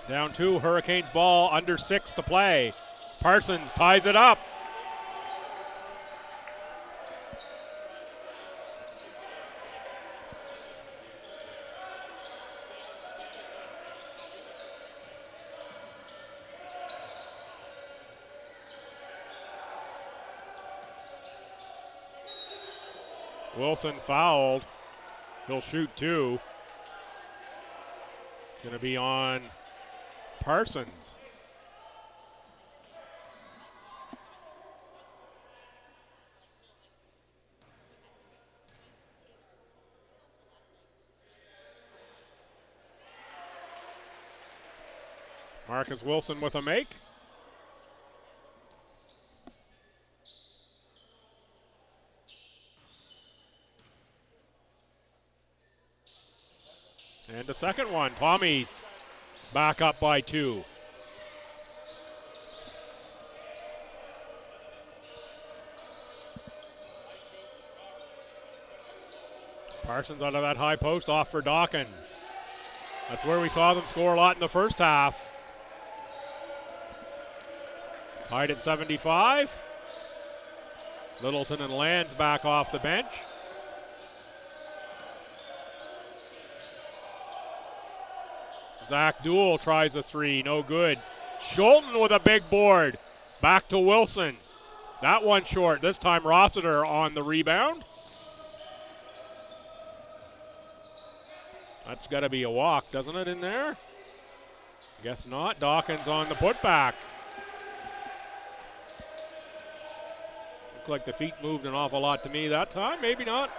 Down 2, Hurricanes ball, under 6 to play. Parsons ties it up. Wilson fouled. He'll shoot 2. Going to be on Parsons. Marcus Wilson with a make. And a second one. Tommy's back up by 2. Parsons out of that high post, off for Dawkins. That's where we saw them score a lot in the first half. Tied at 75. Littleton and Lands back off the bench. Zach Duell tries a 3, no good. Schulten with a big board. Back to Wilson. That one short. This time Rossiter on the rebound. That's got to be a walk, doesn't it, in there? Guess not. Dawkins on the putback. Looked like the feet moved an awful lot to me that time. Maybe not.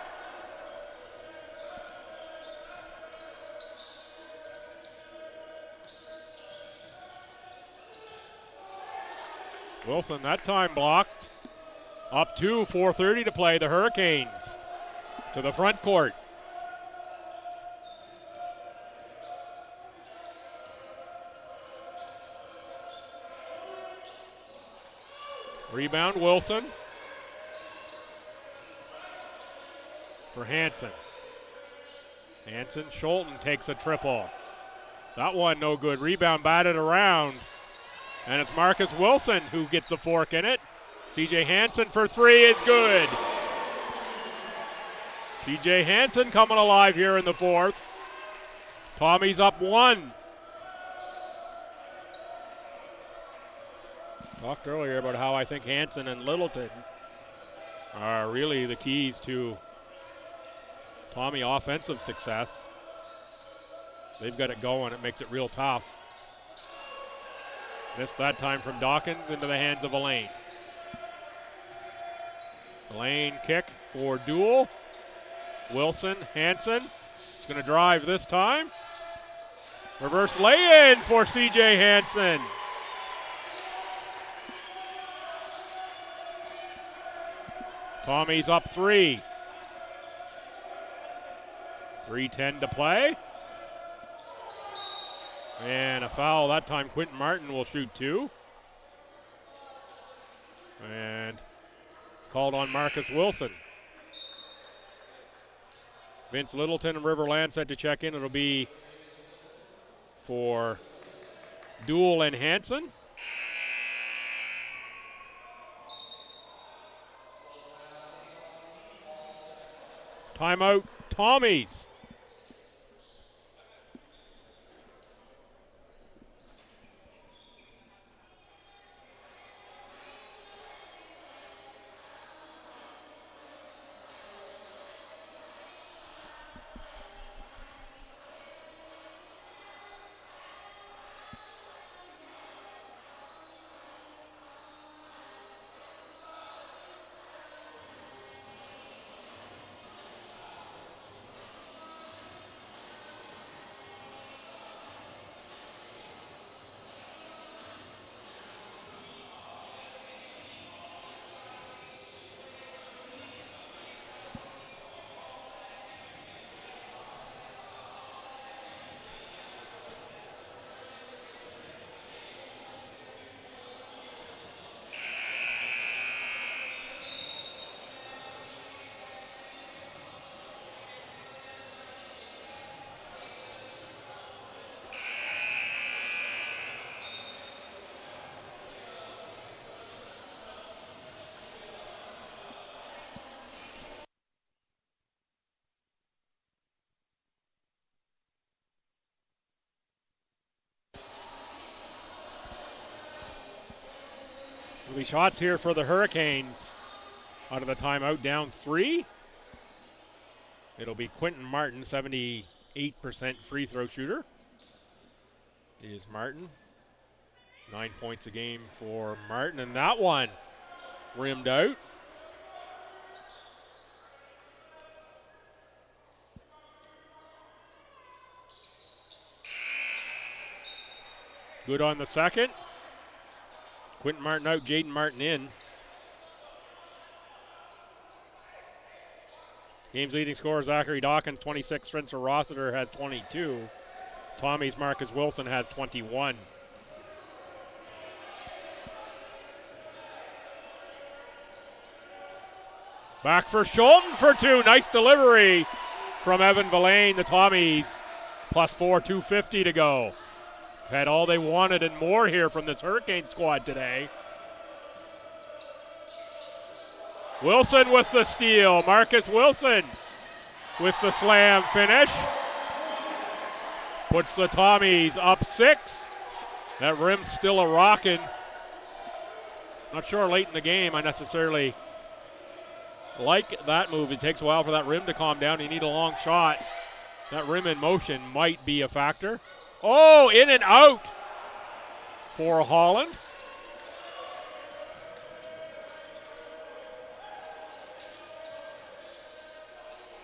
Wilson that time blocked. Up 2, 4:30 to play. The Hurricanes to the front court. Rebound Wilson for Hansen. Schulten takes a triple. That one no good. Rebound batted around. And it's Marcus Wilson who gets a fork in it. CJ Hansen for 3 is good. CJ Hansen coming alive here in the 4th. Tommy's up 1. Talked earlier about how I think Hansen and Littleton are really the keys to Tommy offensive success. They've got it going. It makes it real tough. Missed that time from Dawkins into the hands of Elaine. Elaine kick for Duell. Wilson, Hansen. He's going to drive this time. Reverse lay-in for CJ Hansen. Tommy's up 3. 3:10 to play. And a foul that time. Quentin Martin will shoot 2. And called on Marcus Wilson. Vince Littleton and Riverland set to check in. It'll be for Duell and Hansen. Timeout, Tommies. There'll be shots here for the Hurricanes out of the timeout, down 3. It'll be Quentin Martin, 78% free throw shooter. Is Martin. 9 points a game for Martin, and that one rimmed out. Good on the second. Quentin Martin out, Jaden Martin in. Game's leading scorer, Zachary Dawkins, 26. Spencer Rossiter has 22. Tommy's Marcus Wilson has 21. Back for Schulten for two. Nice delivery from Evan Villain. The Tommies +4, 2:50 to go. Had all they wanted and more here from this Hurricane squad today. Wilson with the steal. Marcus Wilson with the slam finish. Puts the Tommies up 6. That rim's still a rockin'. Not sure late in the game I necessarily like that move. It takes a while for that rim to calm down. You need a long shot. That rim in motion might be a factor. Oh, in and out for Holland.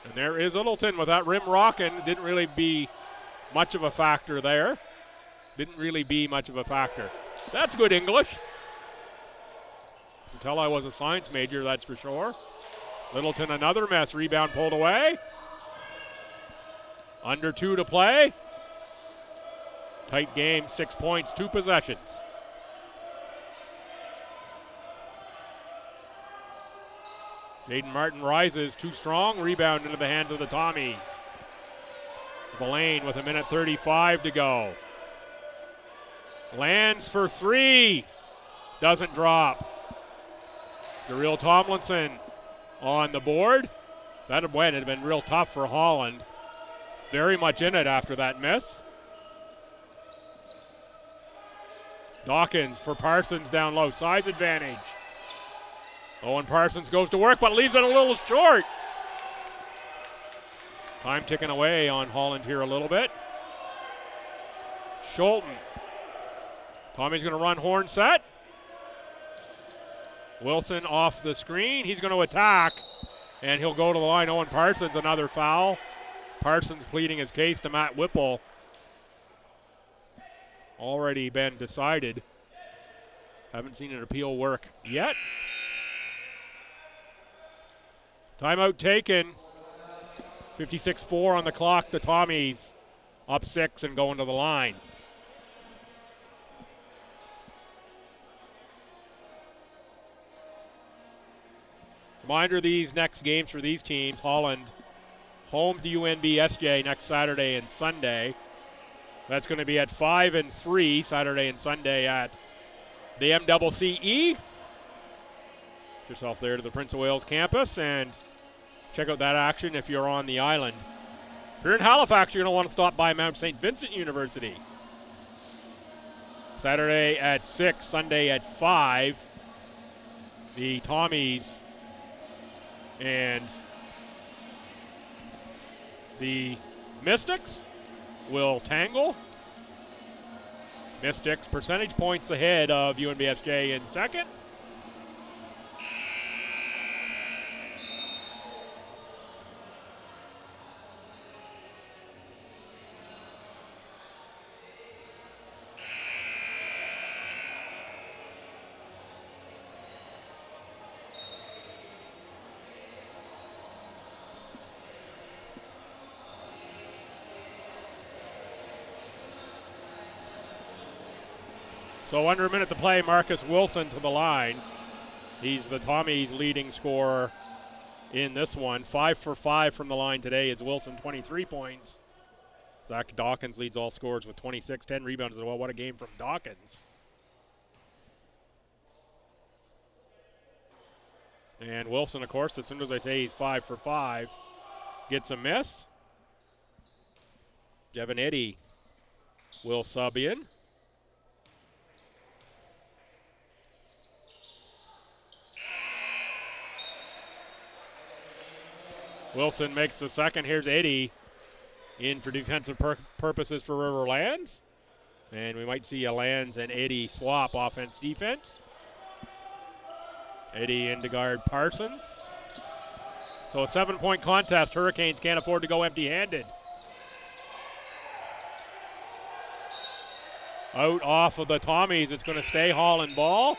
And there is Littleton with that rim rocking. Didn't really be much of a factor there. Didn't really be much of a factor. That's good English. Until I was a science major, that's for sure. Littleton another mess. Rebound pulled away. Under 2 to play. Tight game, 6 points, 2 possessions. Jaden Martin rises, too strong. Rebound into the hands of the Tommies. Villain with 1:35 to go. Lands for 3. Doesn't drop. Jareel Tomlinson on the board. That had been real tough for Holland. Very much in it after that miss. Dawkins for Parsons down low. Size advantage. Owen Parsons goes to work but leaves it a little short. Time ticking away on Holland here a little bit. Schulten. Tommy's going to run horn set. Wilson off the screen. He's going to attack, and he'll go to the line. Owen Parsons, another foul. Parsons pleading his case to Matt Whipple. Already been decided. Haven't seen an appeal work yet. Timeout taken. 56-4 on the clock. The Tommies up 6 and going to the line. Reminder, these next games for these teams: Holland home to UNB SJ next Saturday and Sunday. That's going to be at 5 and 3 Saturday and Sunday at the MCCE. Get yourself there to the Prince of Wales campus and check out that action if you're on the island. If you're in Halifax, you're going to want to stop by Mount St. Vincent University. Saturday at 6, Sunday at 5. The Tommies and the Mystics will tangle. Mystics percentage points ahead of UNBSJ in second. So under a minute to play, Marcus Wilson to the line. He's the Tommies' leading scorer in this one. 5 for 5 from the line today is Wilson, 23 points. Zach Dawkins leads all scorers with 26, 10 rebounds as well. What a game from Dawkins. And Wilson, of course, as soon as I say he's 5 for 5, gets a miss. Jevin Eddy will sub in. Wilson makes the second. Here's Eddy in for defensive purposes for River Lands. And we might see a Lands and Eddy swap offense-defense. Eddy in to guard Parsons. So a 7-point contest. Hurricanes can't afford to go empty-handed. Out off of the Tommies. It's going to stay Holland ball.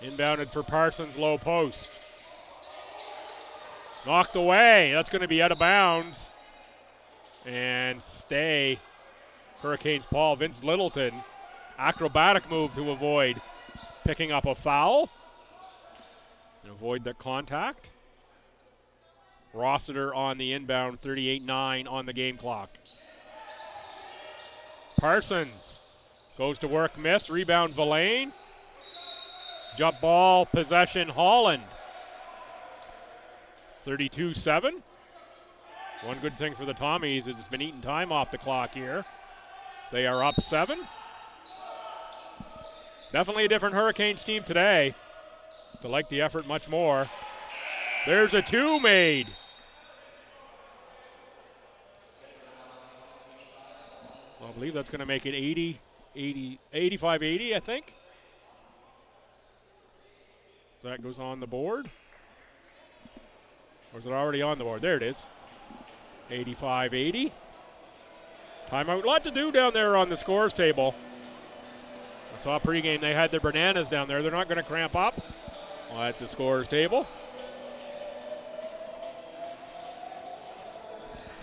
Inbounded for Parsons, low post. Knocked away. That's going to be out of bounds. And stay. Hurricanes ball. Vince Littleton. Acrobatic move to avoid picking up a foul. And avoid the contact. Rossiter on the inbound. 38-9 on the game clock. Parsons goes to work, miss. Rebound, Villain. Jump ball, possession, Holland. 32-7. One good thing for the Tommies is it's been eating time off the clock here. They are up 7. Definitely a different Hurricanes team today. To like the effort much more. There's a 2 made. I believe that's going to make it 85-80, I think. So that goes on the board. Or is it already on the board? There it is. 85-80. Timeout. A lot to do down there on the scores table. I saw pregame they had their bananas down there. They're not going to cramp up at the scores table.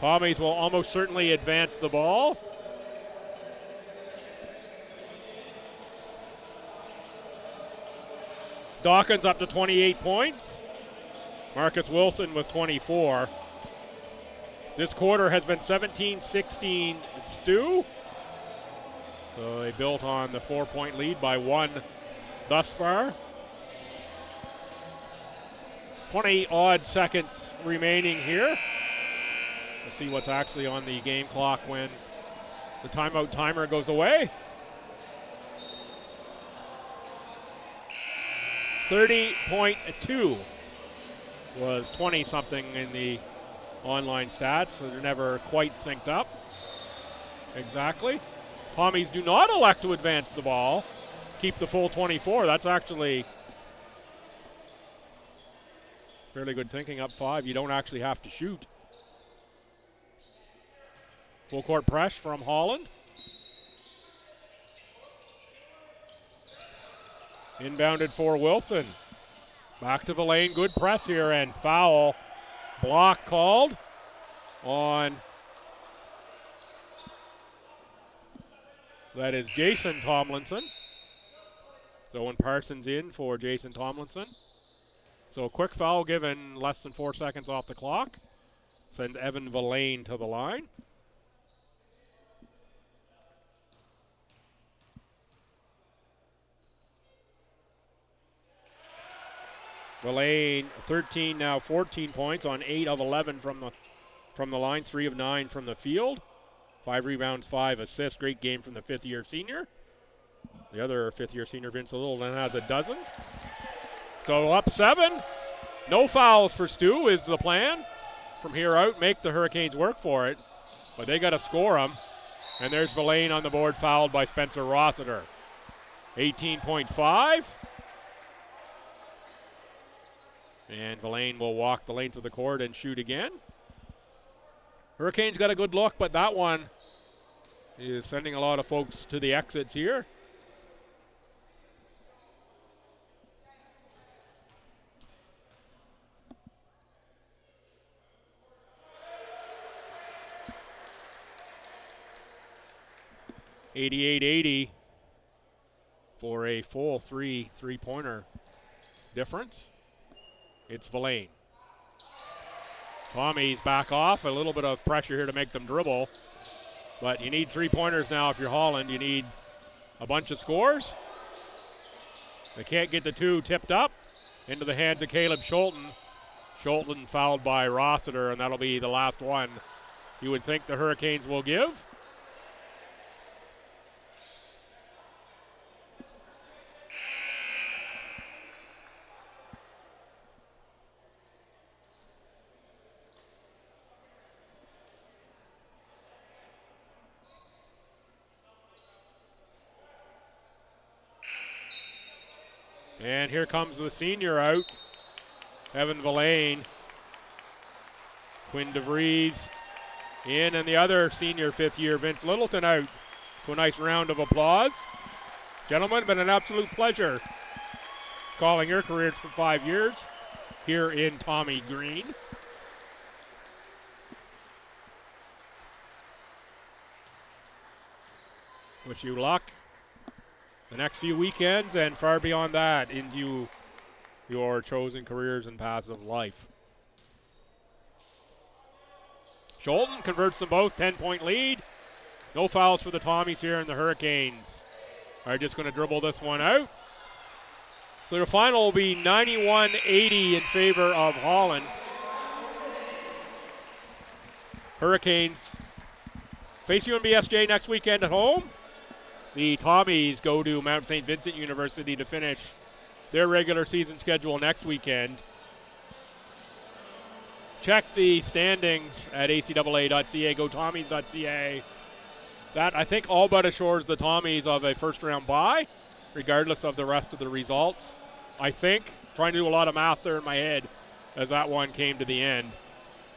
Tommies will almost certainly advance the ball. Dawkins up to 28 points. Marcus Wilson with 24. This quarter has been 17-16 STU. So they built on the 4-point lead by 1 thus far. 20-odd seconds remaining here. Let's see what's actually on the game clock when the timeout timer goes away. 30.2 was 20-something in the online stats, so they're never quite synced up. Exactly. Tommies do not elect to advance the ball. Keep the full 24. That's actually fairly good thinking. Up 5. You don't actually have to shoot. Full court press from Holland. Inbounded for Wilson. Back to the lane. Good press here and foul. Block called on. That is Jason Tomlinson. So when Parsons in for Jason Tomlinson. So a quick foul given less than 4 seconds off the clock. Sends Evan Villain to the line. Villain 13, now 14 points on 8 of 11 from the line, 3 of 9 from the field. 5 rebounds, 5 assists. Great game from the 5th-year senior. The other 5th-year senior, Vince Littleton, has a dozen. So up 7. No fouls for Stu is the plan. From here out, make the Hurricanes work for it. But they got to score them. And there's Villain on the board, fouled by Spencer Rossiter. 18.5. And Villain will walk the length of the court and shoot again. Hurricanes got a good look, but that one is sending a lot of folks to the exits here. $88-80 for a full three-pointer difference. It's Villain. Tommies back off. A little bit of pressure here to make them dribble. But you need 3-pointers now if you're Holland. You need a bunch of scores. They can't get the 2 tipped up. Into the hands of Caleb Schulten. Schulten fouled by Rossiter, and that'll be the last one you would think the Hurricanes will give. And here comes the senior out, Evan Villain. Quinn DeVries in, and the other senior 5th-year, Vince Littleton, out to a nice round of applause. Gentlemen, been an absolute pleasure. calling her careers for 5 years here in Tommy Green. Wish you luck the next few weekends and far beyond that into your chosen careers and paths of life. Scholten converts them both, 10-point lead. No fouls for the Tommies here, and the Hurricanes are just going to dribble this one out. So the final will be 91-80 in favor of Holland. Hurricanes face UNBSJ next weekend at home. The Tommies go to Mount St. Vincent University to finish their regular season schedule next weekend. Check the standings at acaa.ca, go Tommies.ca. That, I think, all but assures the Tommies of a first-round bye, regardless of the rest of the results. I think, trying to do a lot of math there in my head as that one came to the end.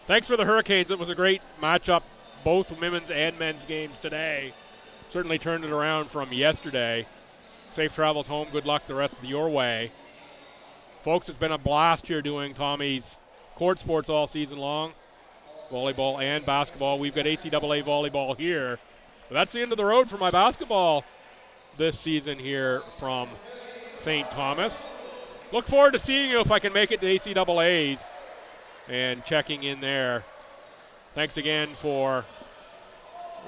Thanks for the Hurricanes. It was a great matchup, both women's and men's games today. Certainly turned it around from yesterday. Safe travels home. Good luck the rest of your way. Folks, it's been a blast here doing Tommy's court sports all season long, volleyball and basketball. We've got ACAA volleyball here. But that's the end of the road for my basketball this season here from St. Thomas. Look forward to seeing you if I can make it to ACAA's and checking in there. Thanks again for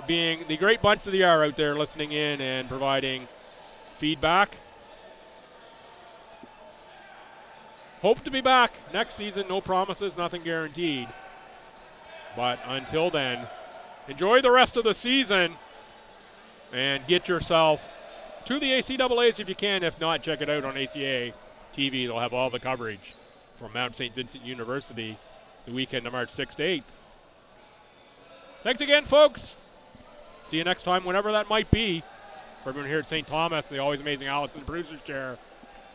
being the great bunch of the hour out there listening in and providing feedback. Hope to be back next season. No promises, nothing guaranteed. But until then, enjoy the rest of the season and get yourself to the ACAA's if you can. If not, check it out on ACAA TV. They'll have all the coverage from Mount St. Vincent University the weekend of March 6th to 8th. Thanks again, folks. See you next time, whenever that might be. For everyone here at St. Thomas, the always amazing Alice in the producer's chair,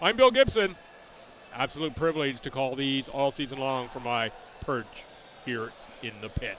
I'm Bill Gibson. Absolute privilege to call these all season long from my perch here in the pit.